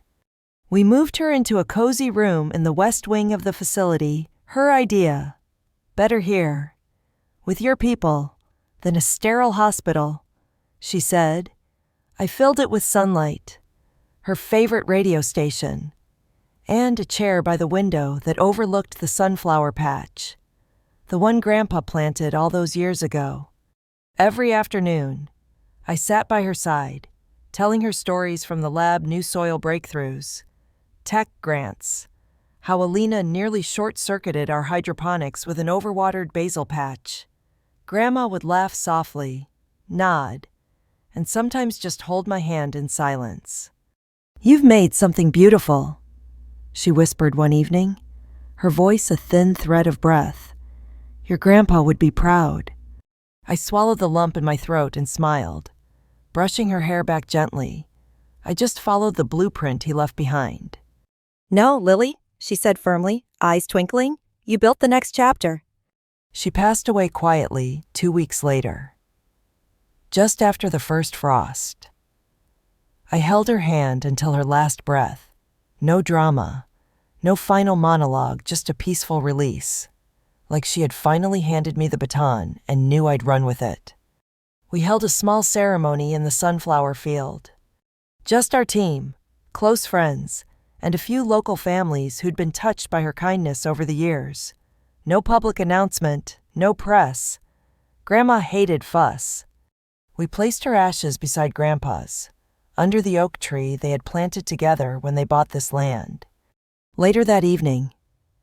We moved her into a cozy room in the west wing of the facility, her idea. "Better here, with your people, than a sterile hospital," she said. I filled it with sunlight, her favorite radio station, and a chair by the window that overlooked the sunflower patch, the one Grandpa planted all those years ago. Every afternoon, I sat by her side, telling her stories from the lab new soil breakthroughs, tech grants, how Alina nearly short-circuited our hydroponics with an overwatered basil patch. Grandma would laugh softly, nod, and sometimes just hold my hand in silence. "You've made something beautiful," she whispered one evening, her voice a thin thread of breath. "Your grandpa would be proud." I swallowed the lump in my throat and smiled, brushing her hair back gently. I just followed the blueprint he left behind. "No, Lily," she said firmly, eyes twinkling. "You built the next chapter." She passed away quietly 2 weeks later, just after the first frost. I held her hand until her last breath. No drama, no final monologue, just a peaceful release, like she had finally handed me the baton and knew I'd run with it. We held a small ceremony in the sunflower field. Just our team, close friends, and a few local families who'd been touched by her kindness over the years. No public announcement, no press. Grandma hated fuss. We placed her ashes beside Grandpa's, under the oak tree they had planted together when they bought this land. Later that evening,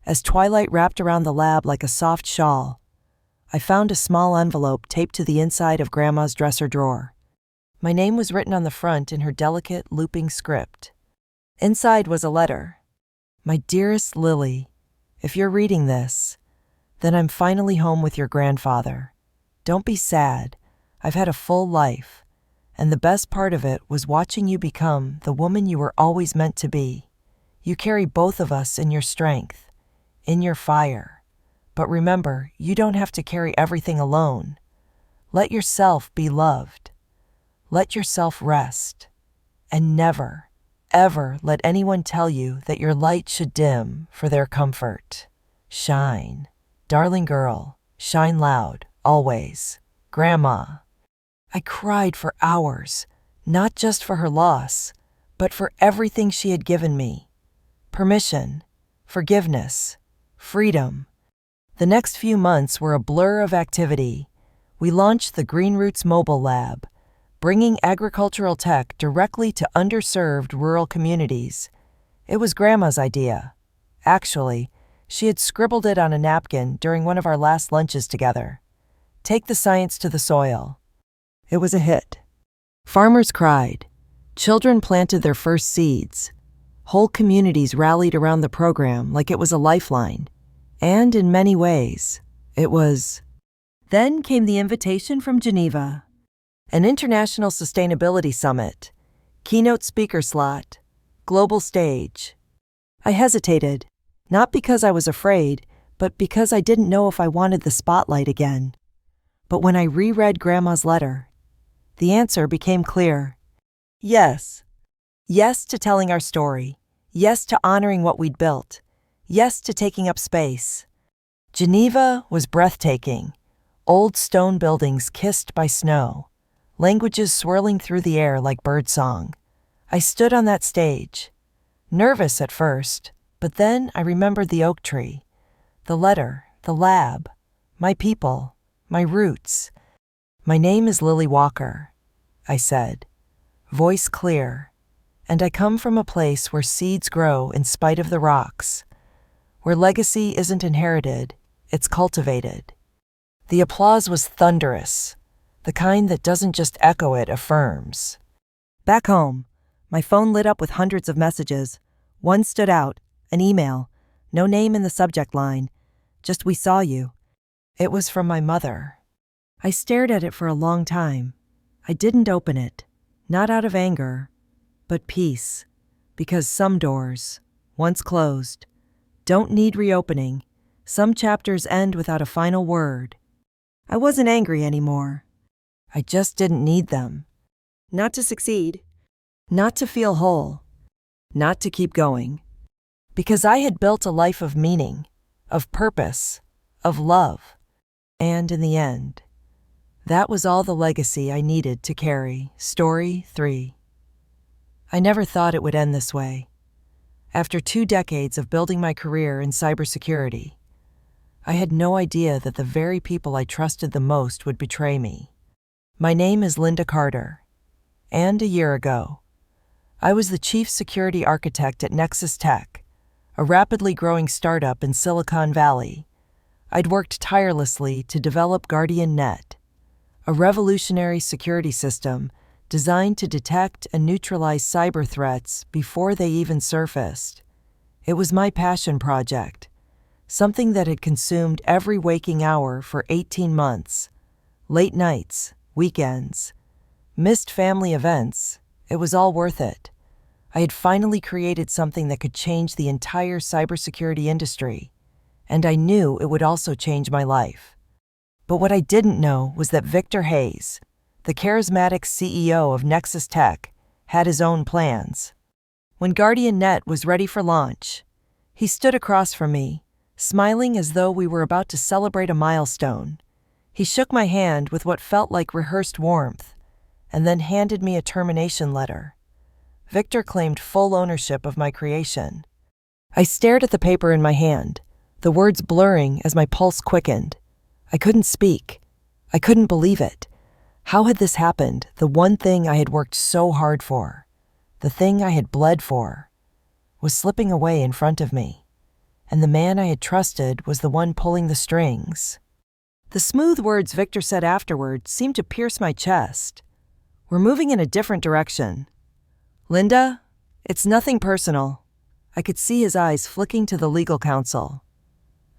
as twilight wrapped around the lab like a soft shawl, I found a small envelope taped to the inside of Grandma's dresser drawer. My name was written on the front in her delicate, looping script. Inside was a letter. "My dearest Lily, if you're reading this, then I'm finally home with your grandfather. Don't be sad. I've had a full life, and the best part of it was watching you become the woman you were always meant to be. You carry both of us in your strength, in your fire. But remember, you don't have to carry everything alone. Let yourself be loved. Let yourself rest. And never, ever let anyone tell you that your light should dim for their comfort. Shine. Darling girl, shine loud, always. Grandma." I cried for hours, not just for her loss, but for everything she had given me. Permission, forgiveness, freedom. The next few months were a blur of activity. We launched the Green Roots Mobile Lab, bringing agricultural tech directly to underserved rural communities. It was Grandma's idea. Actually, she had scribbled it on a napkin during one of our last lunches together. "Take the science to the soil." It was a hit. Farmers cried. Children planted their first seeds. Whole communities rallied around the program like it was a lifeline. And in many ways, it was. Then came the invitation from Geneva. An international sustainability summit, keynote speaker slot, global stage. I hesitated, not because I was afraid, but because I didn't know if I wanted the spotlight again. But when I reread Grandma's letter, the answer became clear. Yes. Yes to telling our story. Yes to honoring what we'd built. Yes to taking up space. Geneva was breathtaking. Old stone buildings kissed by snow. Languages swirling through the air like birdsong. I stood on that stage. Nervous at first, but then I remembered the oak tree, the letter, the lab, my people, my roots. My name is Lily Walker, I said, voice clear, and I come from a place where seeds grow in spite of the rocks, where legacy isn't inherited, it's cultivated. The applause was thunderous, the kind that doesn't just echo, it affirms. Back home, my phone lit up with hundreds of messages. One stood out, an email, no name in the subject line, just "we saw you." It was from my mother. I stared at it for a long time. I didn't open it, not out of anger, but peace, because some doors, once closed, don't need reopening. Some chapters end without a final word. I wasn't angry anymore. I just didn't need them. Not to succeed. Not to feel whole. Not to keep going. Because I had built a life of meaning, of purpose, of love. And in the end, that was all the legacy I needed to carry. Story 3. I never thought it would end this way. After 2 decades of building my career in cybersecurity, I had no idea that the very people I trusted the most would betray me. My name is Linda Carter, and a year ago, I was the chief security architect at Nexus Tech, a rapidly growing startup in Silicon Valley. I'd worked tirelessly to develop Guardian Net, a revolutionary security system designed to detect and neutralize cyber threats before they even surfaced. It was my passion project, something that had consumed every waking hour for 18 months. Late nights, weekends, missed family events, it was all worth it. I had finally created something that could change the entire cybersecurity industry, and I knew it would also change my life. But what I didn't know was that Victor Hayes, the charismatic CEO of Nexus Tech, had his own plans. When Guardian Net was ready for launch, he stood across from me, smiling as though we were about to celebrate a milestone. He shook my hand with what felt like rehearsed warmth, and then handed me a termination letter. Victor claimed full ownership of my creation. I stared at the paper in my hand, the words blurring as my pulse quickened. I couldn't speak. I couldn't believe it. How had this happened? The one thing I had worked so hard for, the thing I had bled for, was slipping away in front of me. And the man I had trusted was the one pulling the strings. The smooth words Victor said afterward seemed to pierce my chest. We're moving in a different direction. Linda, it's nothing personal. I could see his eyes flicking to the legal counsel.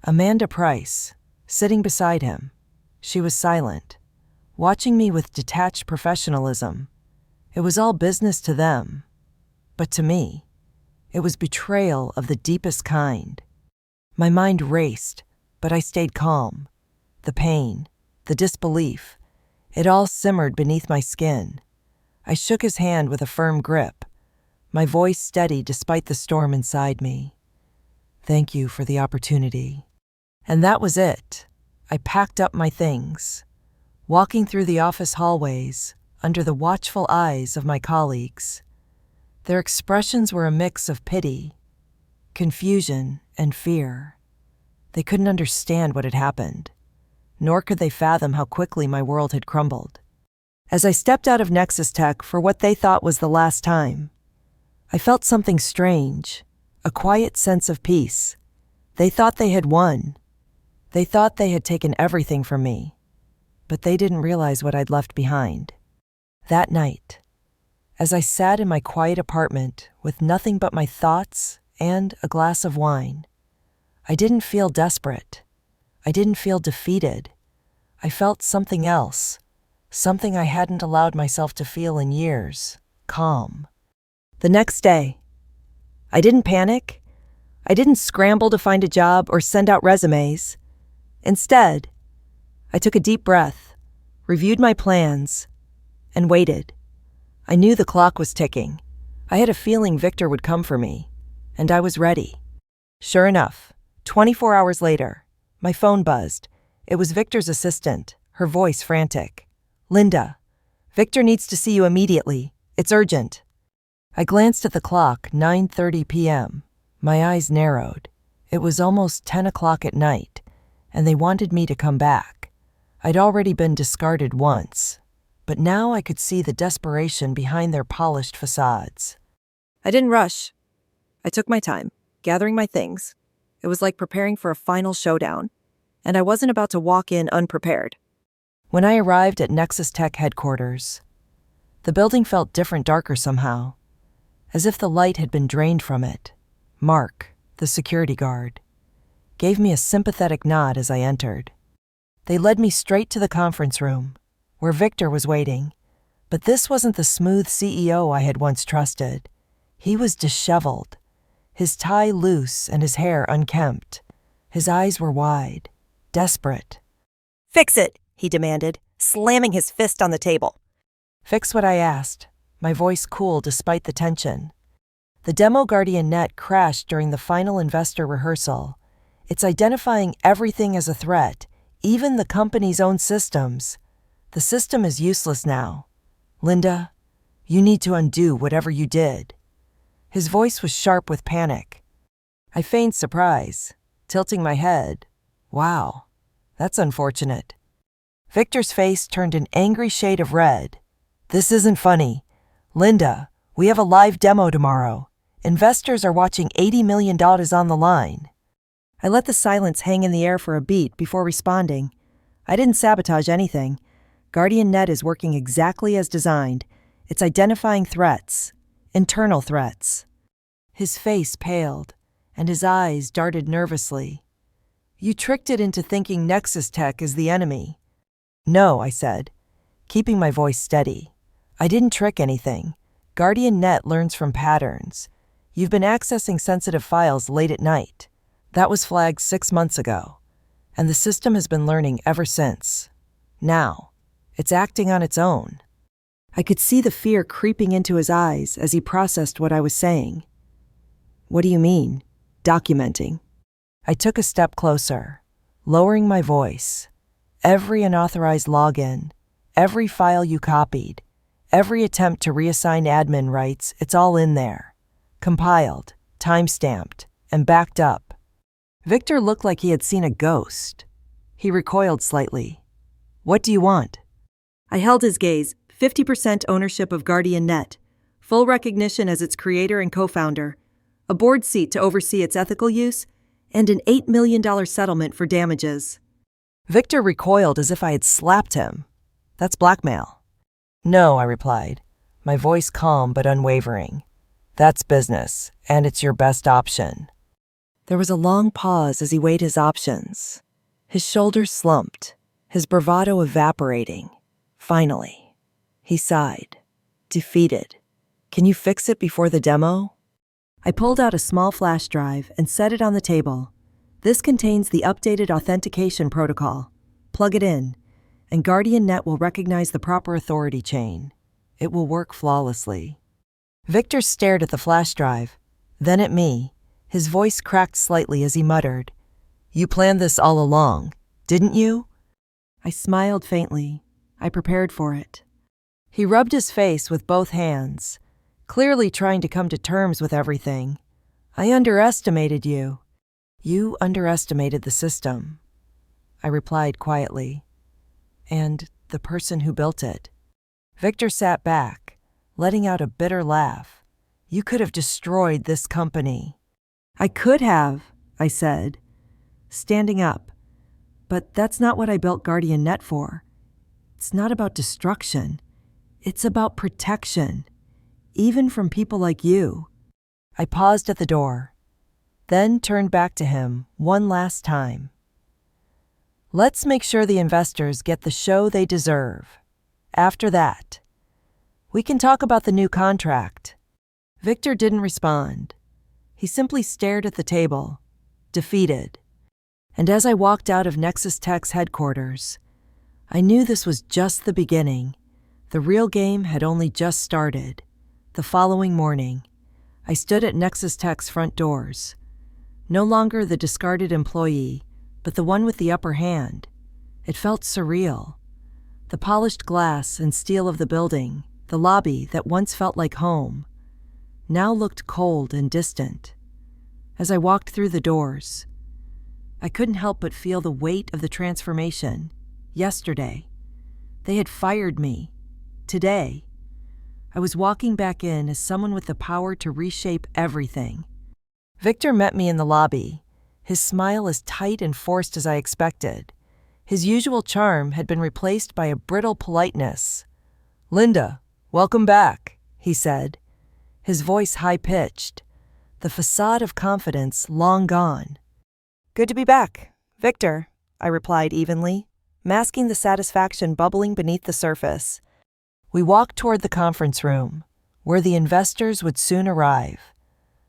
Amanda Price, sitting beside him. She was silent, watching me with detached professionalism. It was all business to them. But to me, it was betrayal of the deepest kind. My mind raced, but I stayed calm. The pain, the disbelief, it all simmered beneath my skin. I shook his hand with a firm grip, my voice steady despite the storm inside me. Thank you for the opportunity. And that was it. I packed up my things, walking through the office hallways under the watchful eyes of my colleagues. Their expressions were a mix of pity, confusion, and fear. They couldn't understand what had happened, nor could they fathom how quickly my world had crumbled. As I stepped out of Nexus Tech for what they thought was the last time, I felt something strange, a quiet sense of peace. They thought they had won. They thought they had taken everything from me, but they didn't realize what I'd left behind. That night, as I sat in my quiet apartment with nothing but my thoughts and a glass of wine, I didn't feel desperate. I didn't feel defeated. I felt something else, something I hadn't allowed myself to feel in years, calm. The next day, I didn't panic. I didn't scramble to find a job or send out resumes. Instead, I took a deep breath, reviewed my plans, and waited. I knew the clock was ticking. I had a feeling Victor would come for me, and I was ready. Sure enough, 24 hours later, my phone buzzed. It was Victor's assistant, her voice frantic. "Linda, Victor needs to see you immediately. It's urgent." I glanced at the clock, 9:30 p.m. My eyes narrowed. It was almost 10 o'clock at night, and they wanted me to come back. I'd already been discarded once, but now I could see the desperation behind their polished facades. I didn't rush. I took my time, gathering my things. It was like preparing for a final showdown, and I wasn't about to walk in unprepared. When I arrived at Nexus Tech headquarters, the building felt different, darker somehow, as if the light had been drained from it. Mark, the security guard, gave me a sympathetic nod as I entered. They led me straight to the conference room, where Victor was waiting. But this wasn't the smooth CEO I had once trusted. He was disheveled, his tie loose and his hair unkempt. His eyes were wide, desperate. "Fix it," he demanded, slamming his fist on the table. Fix what I asked, my voice cool despite the tension. The demo Guardian Net crashed during the final investor rehearsal. It's identifying everything as a threat, even the company's own systems. The system is useless now. Linda, you need to undo whatever you did. His voice was sharp with panic. I feigned surprise, tilting my head. Wow, that's unfortunate. Victor's face turned an angry shade of red. This isn't funny. Linda, we have a live demo tomorrow. Investors are watching $80 million on the line. I let the silence hang in the air for a beat before responding. I didn't sabotage anything. Guardian Net is working exactly as designed. It's identifying threats, internal threats. His face paled, and his eyes darted nervously. You tricked it into thinking Nexus Tech is the enemy. No, I said, keeping my voice steady. I didn't trick anything. Guardian Net learns from patterns. You've been accessing sensitive files late at night. That was flagged 6 months ago, and the system has been learning ever since. Now, it's acting on its own. I could see the fear creeping into his eyes as he processed what I was saying. What do you mean, documenting? I took a step closer, lowering my voice. Every unauthorized login, every file you copied, every attempt to reassign admin rights, it's all in there. Compiled, time-stamped, and backed up. Victor looked like he had seen a ghost. He recoiled slightly. What do you want? I held his gaze. 50% ownership of Guardian Net, full recognition as its creator and co-founder, a board seat to oversee its ethical use, and an $8 million settlement for damages. Victor recoiled as if I had slapped him. That's blackmail. No, I replied, my voice calm but unwavering. That's business, and it's your best option. There was a long pause as he weighed his options. His shoulders slumped, his bravado evaporating. Finally, he sighed, defeated. Can you fix it before the demo? I pulled out a small flash drive and set it on the table. This contains the updated authentication protocol. Plug it in, and Guardian Net will recognize the proper authority chain. It will work flawlessly. Victor stared at the flash drive, then at me. His voice cracked slightly as he muttered, "You planned this all along, didn't you?" I smiled faintly. I prepared for it. He rubbed his face with both hands, clearly trying to come to terms with everything. I underestimated you. You underestimated the system. I replied quietly. And the person who built it. Victor sat back, letting out a bitter laugh. You could have destroyed this company. I could have, I said, standing up. But that's not what I built Guardian Net for. It's not about destruction. It's about protection, even from people like you. I paused at the door, then turned back to him one last time. Let's make sure the investors get the show they deserve. after that. We can talk about the new contract." Victor didn't respond. He simply stared at the table, defeated. And as I walked out of Nexus Tech's headquarters, I knew this was just the beginning. The real game had only just started. The following morning, I stood at Nexus Tech's front doors. No longer the discarded employee, but the one with the upper hand. It felt surreal. The polished glass and steel of the building, the lobby that once felt like home, now looked cold and distant. As I walked through the doors, I couldn't help but feel the weight of the transformation. Yesterday, they had fired me. Today, I was walking back in as someone with the power to reshape everything. Victor met me in the lobby, his smile as tight and forced as I expected. His usual charm had been replaced by a brittle politeness. "Linda, welcome back," he said, his voice high-pitched, the facade of confidence long gone. "Good to be back, Victor," I replied evenly, masking the satisfaction bubbling beneath the surface. We walked toward the conference room, where the investors would soon arrive.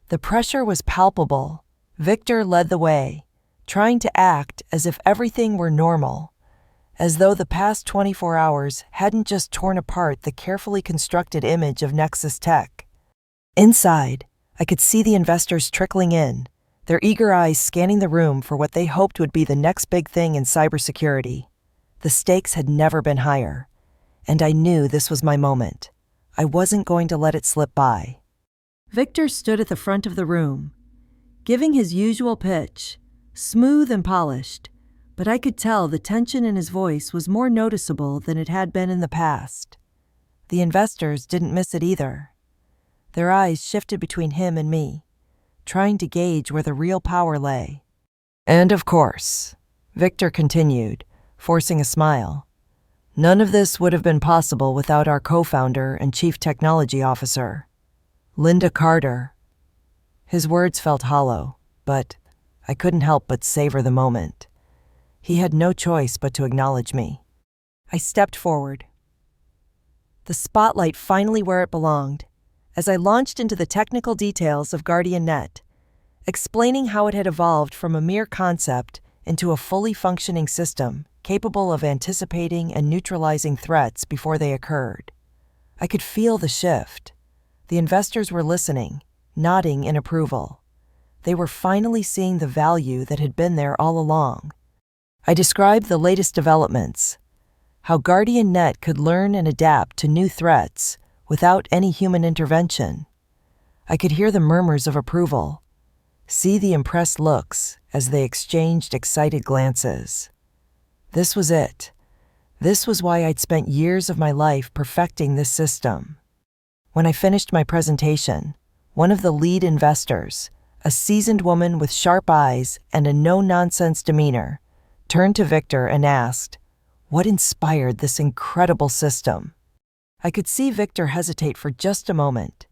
The pressure was palpable. Victor led the way, trying to act as if everything were normal, as though the past 24 hours hadn't just torn apart the carefully constructed image of Nexus Tech. Inside, I could see the investors trickling in, their eager eyes scanning the room for what they hoped would be the next big thing in cybersecurity. The stakes had never been higher, and I knew this was my moment. I wasn't going to let it slip by. Victor stood at the front of the room, giving his usual pitch, smooth and polished, but I could tell the tension in his voice was more noticeable than it had been in the past. The investors didn't miss it either. Their eyes shifted between him and me, trying to gauge where the real power lay. "And of course," Victor continued, forcing a smile, "none of this would have been possible without our co-founder and chief technology officer, Linda Carter." His words felt hollow, but I couldn't help but savor the moment. He had no choice but to acknowledge me. I stepped forward, the spotlight finally where it belonged, as I launched into the technical details of GuardianNet, explaining how it had evolved from a mere concept into a fully functioning system capable of anticipating and neutralizing threats before they occurred. I could feel the shift. The investors were listening, nodding in approval. They were finally seeing the value that had been there all along. I described the latest developments, how GuardianNet could learn and adapt to new threats without any human intervention. I could hear the murmurs of approval, see the impressed looks as they exchanged excited glances. This was it. This was why I'd spent years of my life perfecting this system. When I finished my presentation, one of the lead investors, a seasoned woman with sharp eyes and a no-nonsense demeanor, turned to Victor and asked, "What inspired this incredible system?" I could see Victor hesitate for just a moment.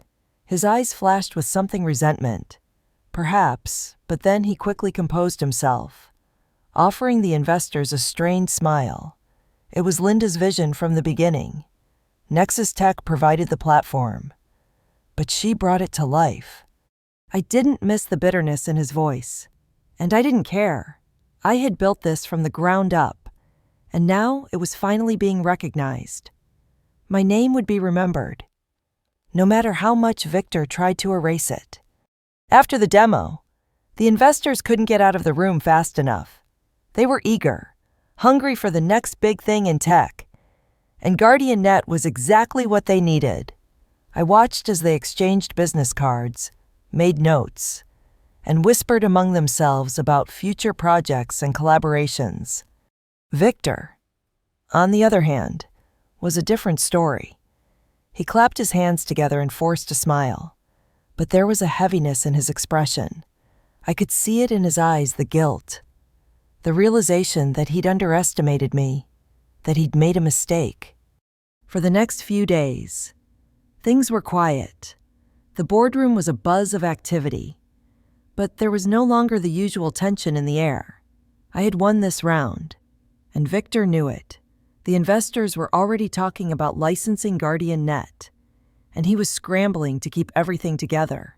His eyes flashed with something resentment. Perhaps, but then he quickly composed himself, offering the investors a strained smile. It was Linda's vision from the beginning. Nexus Tech provided the platform, but she brought it to life. I didn't miss the bitterness in his voice, and I didn't care. I had built this from the ground up, and now it was finally being recognized. My name would be remembered, no matter how much Victor tried to erase it. After the demo, the investors couldn't get out of the room fast enough. They were eager, hungry for the next big thing in tech, and GuardianNet was exactly what they needed. I watched as they exchanged business cards, made notes, and whispered among themselves about future projects and collaborations. Victor, on the other hand, was a different story. He clapped his hands together and forced a smile, but there was a heaviness in his expression. I could see it in his eyes, the guilt, the realization that he'd underestimated me, that he'd made a mistake. For the next few days, things were quiet. The boardroom was a buzz of activity, but there was no longer the usual tension in the air. I had won this round, and Victor knew it. The investors were already talking about licensing Guardian Net, and he was scrambling to keep everything together.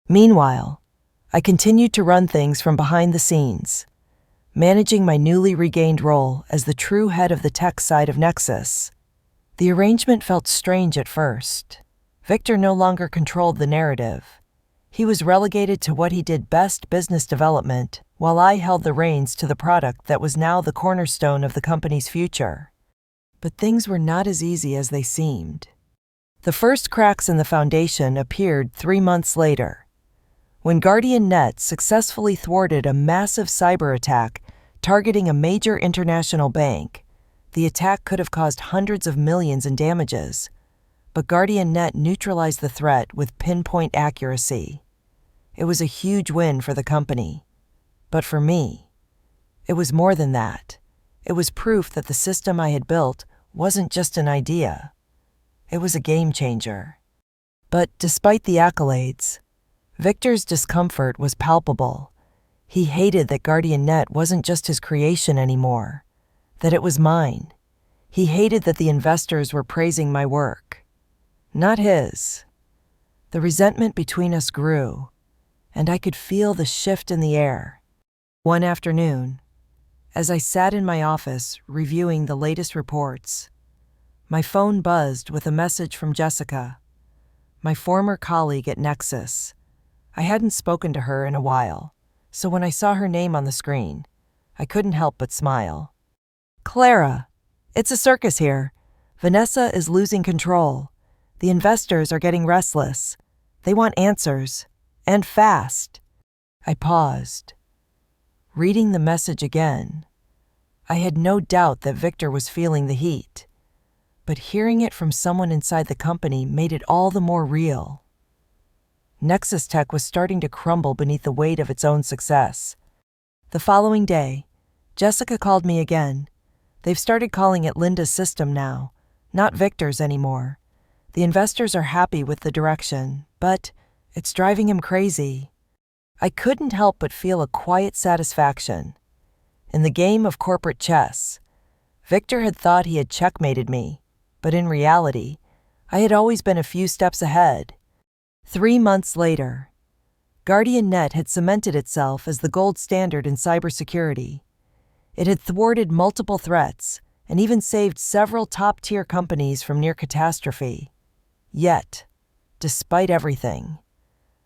Meanwhile, I continued to run things from behind the scenes, managing my newly regained role as the true head of the tech side of Nexus. The arrangement felt strange at first. Victor no longer controlled the narrative. He was relegated to what he did best, business development, while I held the reins to the product that was now the cornerstone of the company's future. But things were not as easy as they seemed. The first cracks in the foundation appeared 3 months later, when Guardian Net successfully thwarted a massive cyber attack targeting a major international bank. The attack could have caused hundreds of millions in damages, but Guardian Net neutralized the threat with pinpoint accuracy. It was a huge win for the company. But for me, it was more than that. It was proof that the system I had built wasn't just an idea. It was a game changer. But despite the accolades, Victor's discomfort was palpable. He hated that Guardian Net wasn't just his creation anymore, that it was mine. He hated that the investors were praising my work, not his. The resentment between us grew, and I could feel the shift in the air. One afternoon, as I sat in my office reviewing the latest reports, my phone buzzed with a message from Jessica, my former colleague at Nexus. I hadn't spoken to her in a while, so when I saw her name on the screen, I couldn't help but smile. "Clara, it's a circus here. Vanessa is losing control. The investors are getting restless. They want answers, and fast." I paused. Reading the message again, I had no doubt that Victor was feeling the heat, but hearing it from someone inside the company made it all the more real. Nexus Tech was starting to crumble beneath the weight of its own success. The following day, Jessica called me again. They've started calling it Linda's system now, not Victor's anymore. The investors are happy with the direction, but it's driving him crazy. I couldn't help but feel a quiet satisfaction. In the game of corporate chess, Victor had thought he had checkmated me, but in reality, I had always been a few steps ahead. 3 months later, Guardian Net had cemented itself as the gold standard in cybersecurity. It had thwarted multiple threats and even saved several top-tier companies from near catastrophe. Yet, despite everything,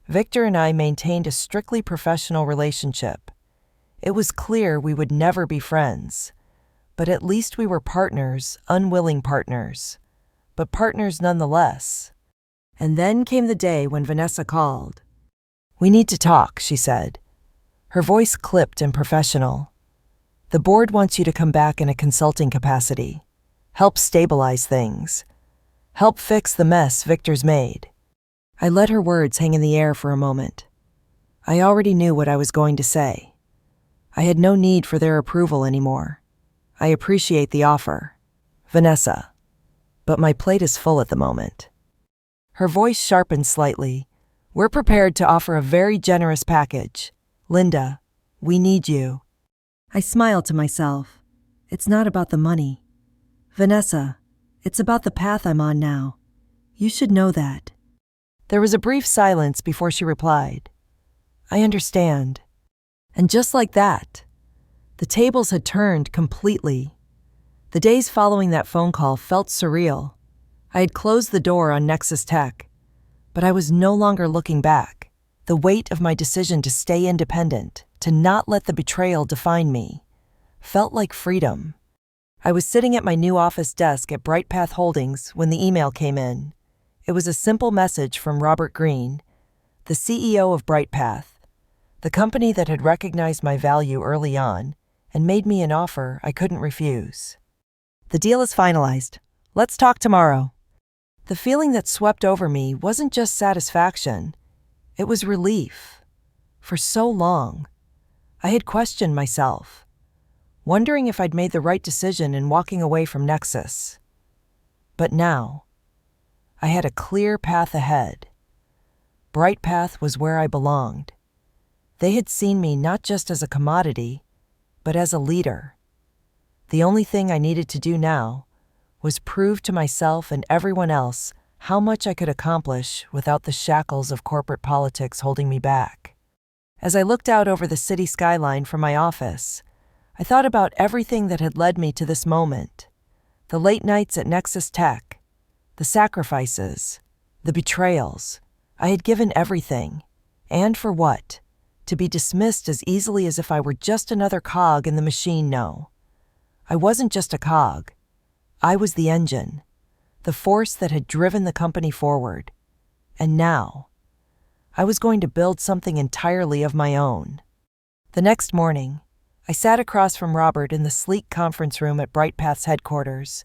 Victor and I maintained a strictly professional relationship. It was clear we would never be friends, but at least we were partners, unwilling partners, but partners nonetheless. And then came the day when Vanessa called. "We need to talk," she said. Her voice clipped and professional. "The board wants you to come back in a consulting capacity. Help stabilize things. Help fix the mess Victor's made." I let her words hang in the air for a moment. I already knew what I was going to say. I had no need for their approval anymore. I appreciate the offer, Vanessa, but my plate is full at the moment. Her voice sharpened slightly. "We're prepared to offer a very generous package. Linda, we need you." I smiled to myself. It's not about the money. Vanessa, it's about the path I'm on now. You should know that. There was a brief silence before she replied, "I understand." And just like that, the tables had turned completely. The days following that phone call felt surreal. I had closed the door on Nexus Tech, but I was no longer looking back. The weight of my decision to stay independent, to not let the betrayal define me, felt like freedom. I was sitting at my new office desk at BrightPath Holdings when the email came in. It was a simple message from Robert Greene, the CEO of BrightPath, the company that had recognized my value early on and made me an offer I couldn't refuse. "The deal is finalized. Let's talk tomorrow." The feeling that swept over me wasn't just satisfaction, it was relief. For so long, I had questioned myself, wondering if I'd made the right decision in walking away from Nexus. But now, I had a clear path ahead. BrightPath was where I belonged. They had seen me not just as a commodity, but as a leader. The only thing I needed to do now was prove to myself and everyone else how much I could accomplish without the shackles of corporate politics holding me back. As I looked out over the city skyline from my office, I thought about everything that had led me to this moment. The late nights at Nexus Tech, the sacrifices, the betrayals. I had given everything. And for what? To be dismissed as easily as if I were just another cog in the machine? No. I wasn't just a cog. I was the engine, the force that had driven the company forward. And now, I was going to build something entirely of my own. The next morning, I sat across from Robert in the sleek conference room at BrightPath's headquarters.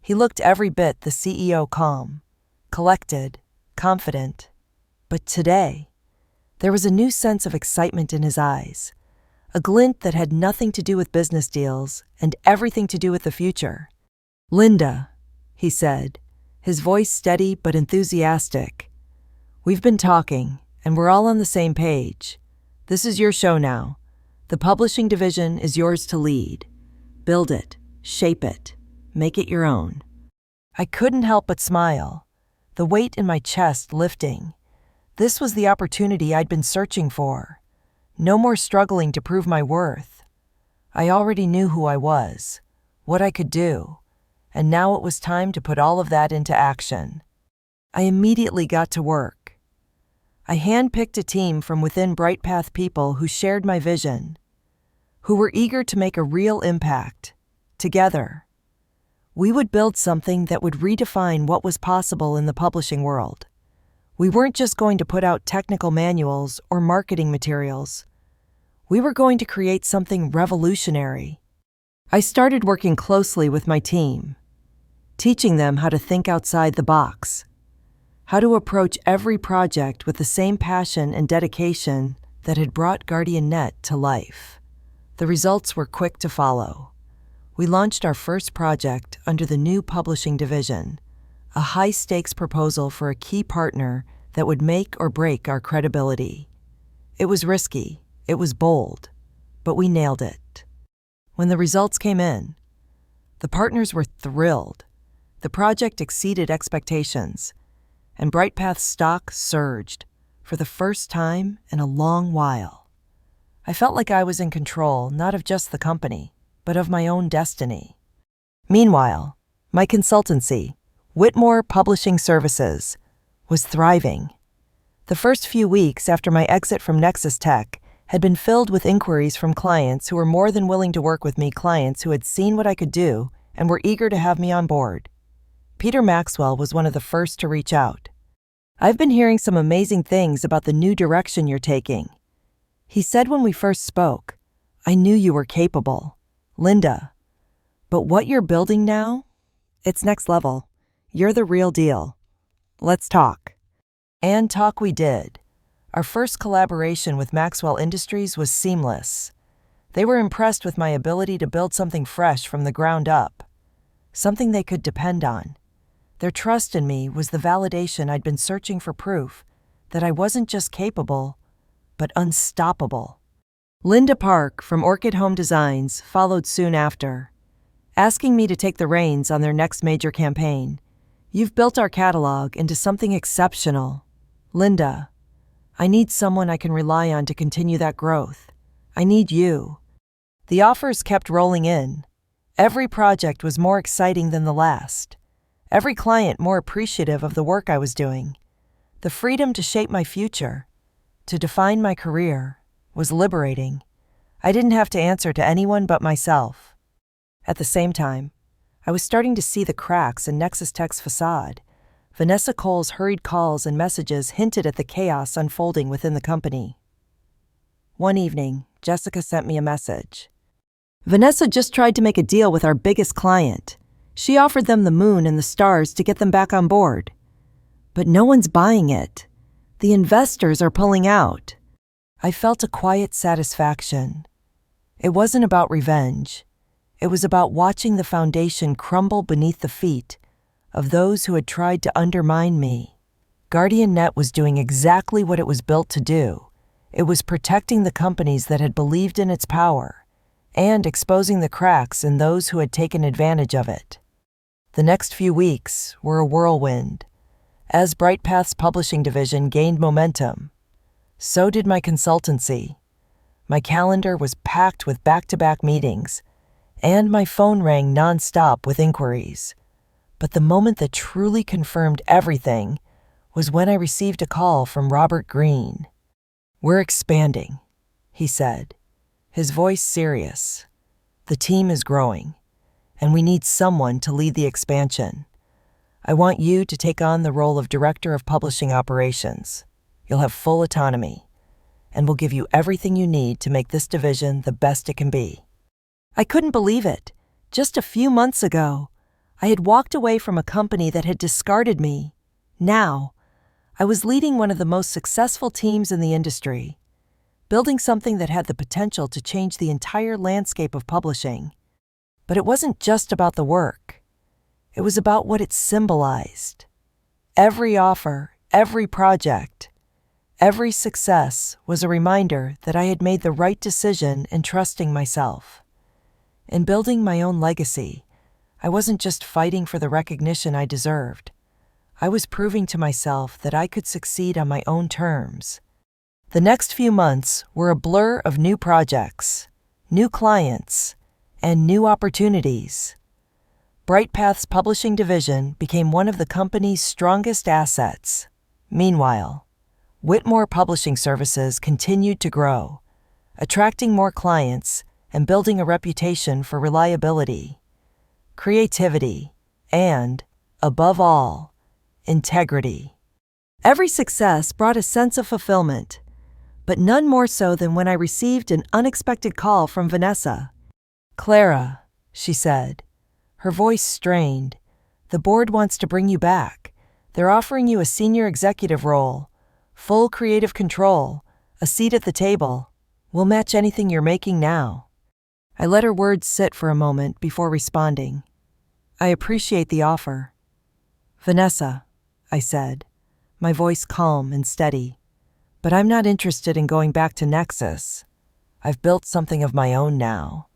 He looked every bit the CEO, calm, collected, confident. But today, there was a new sense of excitement in his eyes, a glint that had nothing to do with business deals and everything to do with the future. "Linda," he said, his voice steady but enthusiastic. "We've been talking, and we're all on the same page. This is your show now. The publishing division is yours to lead. Build it, shape it, make it your own." I couldn't help but smile, the weight in my chest lifting. This was the opportunity I'd been searching for. No more struggling to prove my worth. I already knew who I was, what I could do, and now it was time to put all of that into action. I immediately got to work. I handpicked a team from within BrightPath people who shared my vision, who were eager to make a real impact. Together, we would build something that would redefine what was possible in the publishing world. We weren't just going to put out technical manuals or marketing materials. We were going to create something revolutionary. I started working closely with my team, teaching them how to think outside the box, how to approach every project with the same passion and dedication that had brought GuardianNet to life. The results were quick to follow. We launched our first project under the new publishing division, a high-stakes proposal for a key partner that would make or break our credibility. It was risky, it was bold, but we nailed it. When the results came in, the partners were thrilled. The project exceeded expectations, and BrightPath's stock surged for the first time in a long while. I felt like I was in control not of just the company, but of my own destiny. Meanwhile, my consultancy, Whitmore Publishing Services, was thriving. The first few weeks after my exit from Nexus Tech had been filled with inquiries from clients who were more than willing to work with me, clients who had seen what I could do and were eager to have me on board. Peter Maxwell was one of the first to reach out. "I've been hearing some amazing things about the new direction you're taking," he said when we first spoke. "I knew you were capable, Linda. But what you're building now? It's next level. You're the real deal. Let's talk." And talk we did. Our first collaboration with Maxwell Industries was seamless. They were impressed with my ability to build something fresh from the ground up, something they could depend on. Their trust in me was the validation I'd been searching for, proof that I wasn't just capable, but unstoppable. Linda Park from Orchid Home Designs followed soon after, asking me to take the reins on their next major campaign. "You've built our catalog into something exceptional, Linda. I need someone I can rely on to continue that growth. I need you." The offers kept rolling in. Every project was more exciting than the last. Every client more appreciative of the work I was doing. The freedom to shape my future, to define my career, was liberating. I didn't have to answer to anyone but myself. At the same time, I was starting to see the cracks in Nexus Tech's facade. Vanessa Cole's hurried calls and messages hinted at the chaos unfolding within the company. One evening, Jessica sent me a message. "Vanessa just tried to make a deal with our biggest client. She offered them the moon and the stars to get them back on board. But no one's buying it. The investors are pulling out." I felt a quiet satisfaction. It wasn't about revenge. It was about watching the foundation crumble beneath the feet of those who had tried to undermine me. GuardianNet was doing exactly what it was built to do. It was protecting the companies that had believed in its power. and exposing the cracks in those who had taken advantage of it. The next few weeks were a whirlwind. As BrightPath's publishing division gained momentum, so did my consultancy. My calendar was packed with back-to-back meetings, and my phone rang nonstop with inquiries. But the moment that truly confirmed everything was when I received a call from Robert Greene. "We're expanding," he said, his voice serious. "The team is growing, and we need someone to lead the expansion. I want you to take on the role of Director of Publishing Operations. You'll have full autonomy, and we'll give you everything you need to make this division the best it can be." I couldn't believe it. Just a few months ago, I had walked away from a company that had discarded me. Now, I was leading one of the most successful teams in the industry, building something that had the potential to change the entire landscape of publishing. But it wasn't just about the work. It was about what it symbolized. Every offer, every project, every success was a reminder that I had made the right decision in trusting myself. In building my own legacy, I wasn't just fighting for the recognition I deserved. I was proving to myself that I could succeed on my own terms. The next few months were a blur of new projects, new clients, and new opportunities. BrightPath's publishing division became one of the company's strongest assets. Meanwhile, Whitmore Publishing Services continued to grow, attracting more clients and building a reputation for reliability, creativity, and, above all, integrity. Every success brought a sense of fulfillment, but none more so than when I received an unexpected call from Vanessa. "Clara," she said, her voice strained, "the board wants to bring you back. They're offering you a senior executive role, full creative control, a seat at the table. We'll match anything you're making now." I let her words sit for a moment before responding. "I appreciate the offer." "Vanessa," I said, my voice calm and steady, "but I'm not interested in going back to Nexus. I've built something of my own now,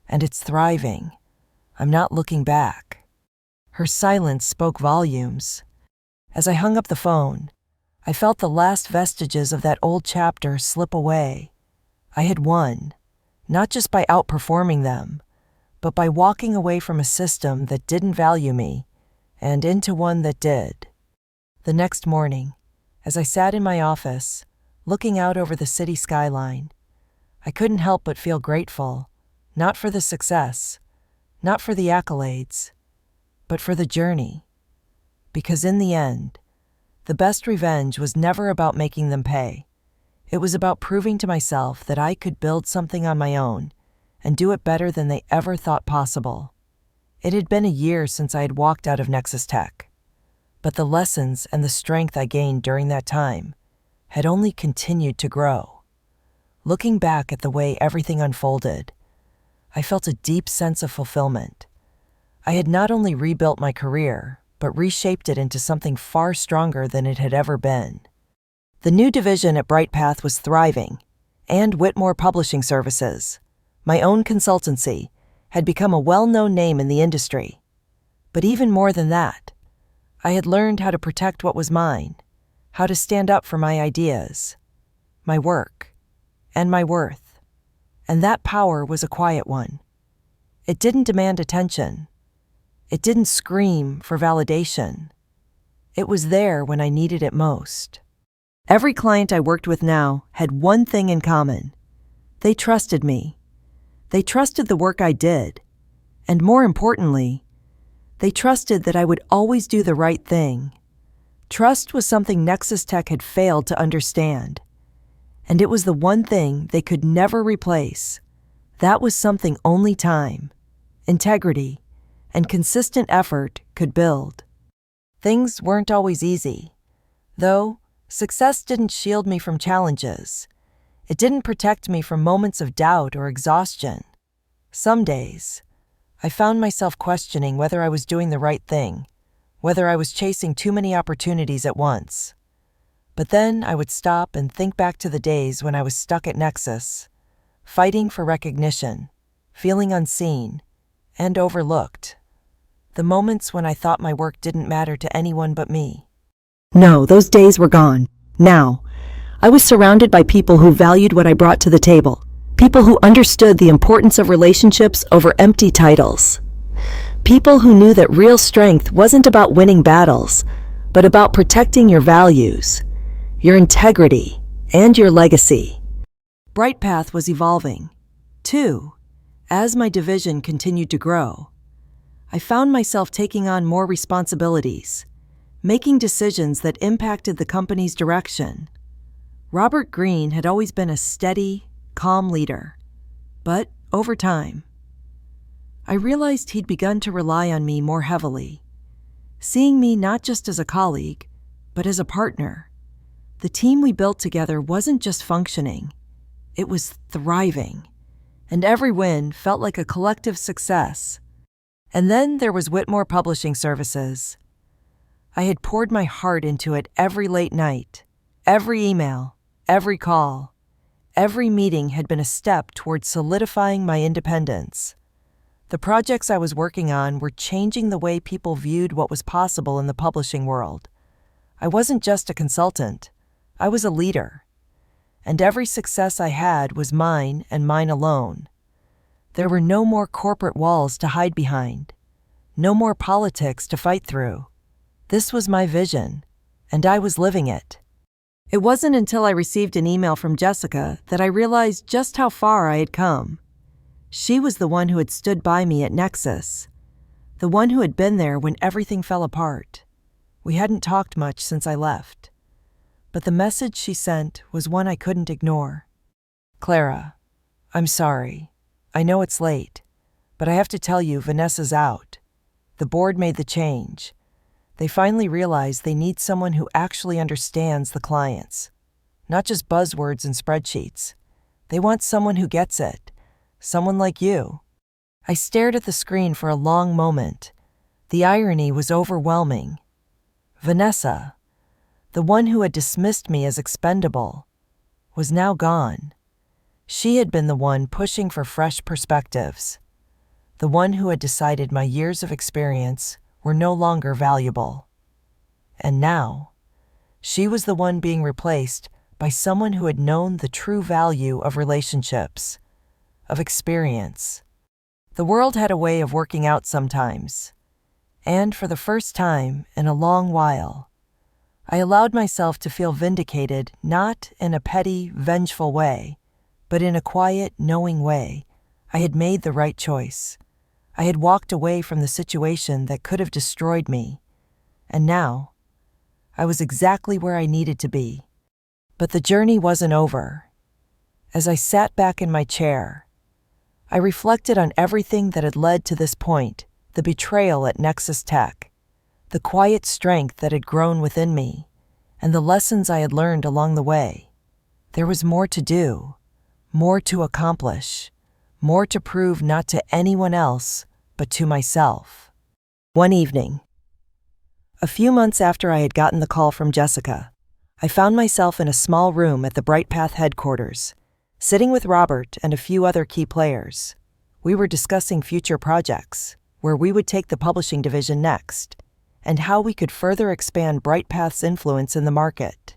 and it's thriving. I'm not looking back." Her silence spoke volumes. As I hung up the phone, I felt the last vestiges of that old chapter slip away. I had won, not just by outperforming them, but by walking away from a system that didn't value me and into one that did. The next morning, as I sat in my office, looking out over the city skyline, I couldn't help but feel grateful, not for the success, not for the accolades, but for the journey. Because in the end, the best revenge was never about making them pay. It was about proving to myself that I could build something on my own and do it better than they ever thought possible. It had been a year since I had walked out of Nexus Tech, but the lessons and the strength I gained during that time had only continued to grow. Looking back at the way everything unfolded, I felt a deep sense of fulfillment. I had not only rebuilt my career, but reshaped it into something far stronger than it had ever been. The new division at BrightPath was thriving, and Whitmore Publishing Services, my own consultancy, had become a well-known name in the industry. But even more than that, I had learned how to protect what was mine, how to stand up for my ideas, my work, and my worth. And that power was a quiet one. It didn't demand attention. It didn't scream for validation. It was there when I needed it most. Every client I worked with now had one thing in common. They trusted me. They trusted the work I did. And more importantly, they trusted that I would always do the right thing. Trust was something Nexus Tech had failed to understand. And it was the one thing they could never replace. That was something only time, integrity, and consistent effort could build. Things weren't always easy. Though, success didn't shield me from challenges. It didn't protect me from moments of doubt or exhaustion. Some days, I found myself questioning whether I was doing the right thing, whether I was chasing too many opportunities at once. But then I would stop and think back to the days when I was stuck at Nexus, fighting for recognition, feeling unseen and overlooked. The moments when I thought my work didn't matter to anyone but me. No, those days were gone. Now, I was surrounded by people who valued what I brought to the table. People who understood the importance of relationships over empty titles. People who knew that real strength wasn't about winning battles, but about protecting your values, your integrity, and your legacy. BrightPath was evolving, too. As my division continued to grow, I found myself taking on more responsibilities, making decisions that impacted the company's direction. Robert Greene had always been a steady, calm leader, but over time, I realized he'd begun to rely on me more heavily, seeing me not just as a colleague, but as a partner. The team we built together wasn't just functioning, it was thriving, and every win felt like a collective success. And then there was Whitmore Publishing Services. I had poured my heart into it every late night, every email, every call. Every meeting had been a step towards solidifying my independence. The projects I was working on were changing the way people viewed what was possible in the publishing world. I wasn't just a consultant, I was a leader. And every success I had was mine and mine alone. There were no more corporate walls to hide behind, no more politics to fight through. This was my vision, and I was living it. It wasn't until I received an email from Jessica that I realized just how far I had come. She was the one who had stood by me at Nexus, the one who had been there when everything fell apart. We hadn't talked much since I left, but the message she sent was one I couldn't ignore. Clara, I'm sorry. I know it's late, but I have to tell you Vanessa's out. The board made the change. They finally realized they need someone who actually understands the clients, not just buzzwords and spreadsheets. They want someone who gets it, someone like you. I stared at the screen for a long moment. The irony was overwhelming. Vanessa, the one who had dismissed me as expendable, was now gone. She had been the one pushing for fresh perspectives, the one who had decided my years of experience were no longer valuable. And now, she was the one being replaced by someone who had known the true value of relationships, of experience. The world had a way of working out sometimes, and for the first time in a long while, I allowed myself to feel vindicated not in a petty, vengeful way, but in a quiet, knowing way. I had made the right choice. I had walked away from the situation that could have destroyed me, and now I was exactly where I needed to be. But the journey wasn't over. As I sat back in my chair, I reflected on everything that had led to this point, the betrayal at Nexus Tech, the quiet strength that had grown within me, and the lessons I had learned along the way. There was more to do, more to accomplish, more to prove not to anyone else, but to myself. One evening, a few months after I had gotten the call from Jessica, I found myself in a small room at the BrightPath headquarters, sitting with Robert and a few other key players. We were discussing future projects, where we would take the publishing division next, and how we could further expand BrightPath's influence in the market.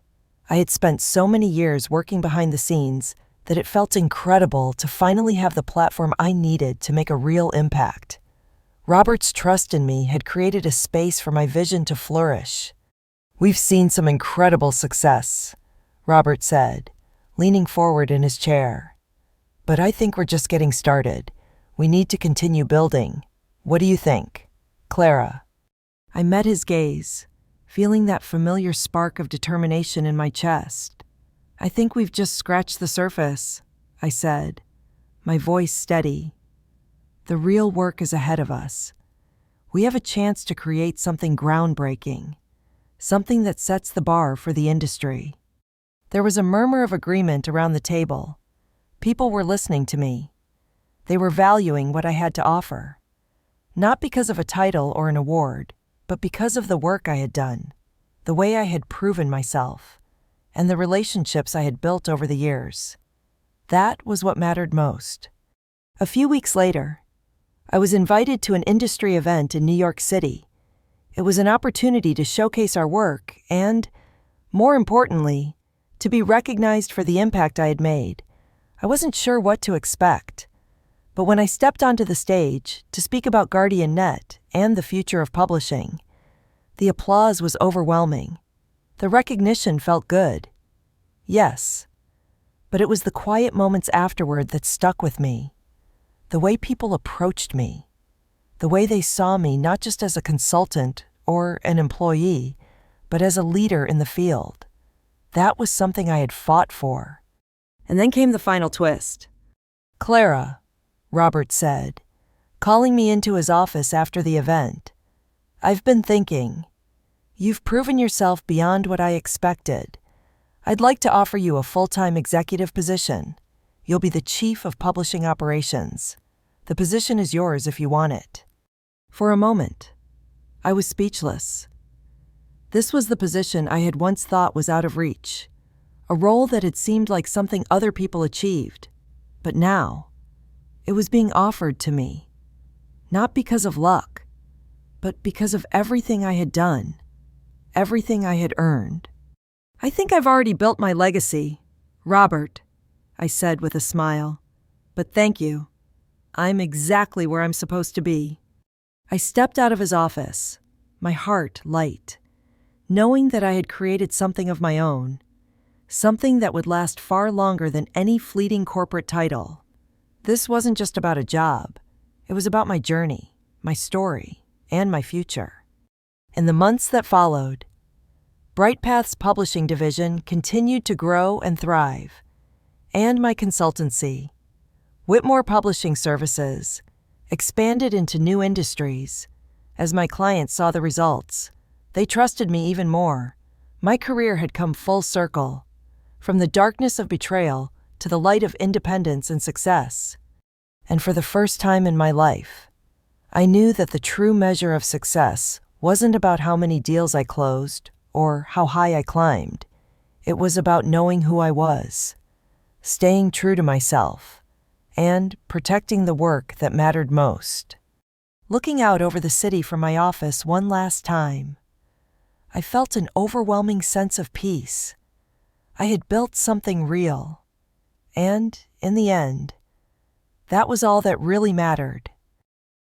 I had spent so many years working behind the scenes that it felt incredible to finally have the platform I needed to make a real impact. Robert's trust in me had created a space for my vision to flourish. "We've seen some incredible success," Robert said, leaning forward in his chair. "But I think we're just getting started. We need to continue building. What do you think, Clara?" I met his gaze, feeling that familiar spark of determination in my chest. "I think we've just scratched the surface," I said, my voice steady. "The real work is ahead of us. We have a chance to create something groundbreaking, something that sets the bar for the industry." There was a murmur of agreement around the table. People were listening to me. They were valuing what I had to offer, not because of a title or an award, but because of the work I had done, the way I had proven myself, and the relationships I had built over the years. That was what mattered most. A few weeks later, I was invited to an industry event in New York City. It was an opportunity to showcase our work and, more importantly, to be recognized for the impact I had made. I wasn't sure what to expect, but when I stepped onto the stage to speak about Guardian Net and the future of publishing, the applause was overwhelming. The recognition felt good. Yes, but it was the quiet moments afterward that stuck with me. The way people approached me, the way they saw me not just as a consultant or an employee, but as a leader in the field. That was something I had fought for. And then came the final twist. "Clara," Robert said, calling me into his office after the event, "I've been thinking. You've proven yourself beyond what I expected. I'd like to offer you a full-time executive position. You'll be the chief of publishing operations. The position is yours if you want it." For a moment, I was speechless. This was the position I had once thought was out of reach, a role that had seemed like something other people achieved. But now, it was being offered to me, not because of luck, but because of everything I had done, everything I had earned. "I think I've already built my legacy, Robert," I said with a smile. "But thank you. I'm exactly where I'm supposed to be." I stepped out of his office, my heart light, knowing that I had created something of my own, something that would last far longer than any fleeting corporate title. This wasn't just about a job. It was about my journey, my story, and my future. In the months that followed, BrightPath's publishing division continued to grow and thrive, and my consultancy, Whitmore Publishing Services, expanded into new industries. As my clients saw the results, they trusted me even more. My career had come full circle, from the darkness of betrayal to the light of independence and success. And for the first time in my life, I knew that the true measure of success wasn't about how many deals I closed or how high I climbed. It was about knowing who I was, staying true to myself, and protecting the work that mattered most. Looking out over the city from my office one last time, I felt an overwhelming sense of peace. I had built something real, and, in the end, that was all that really mattered.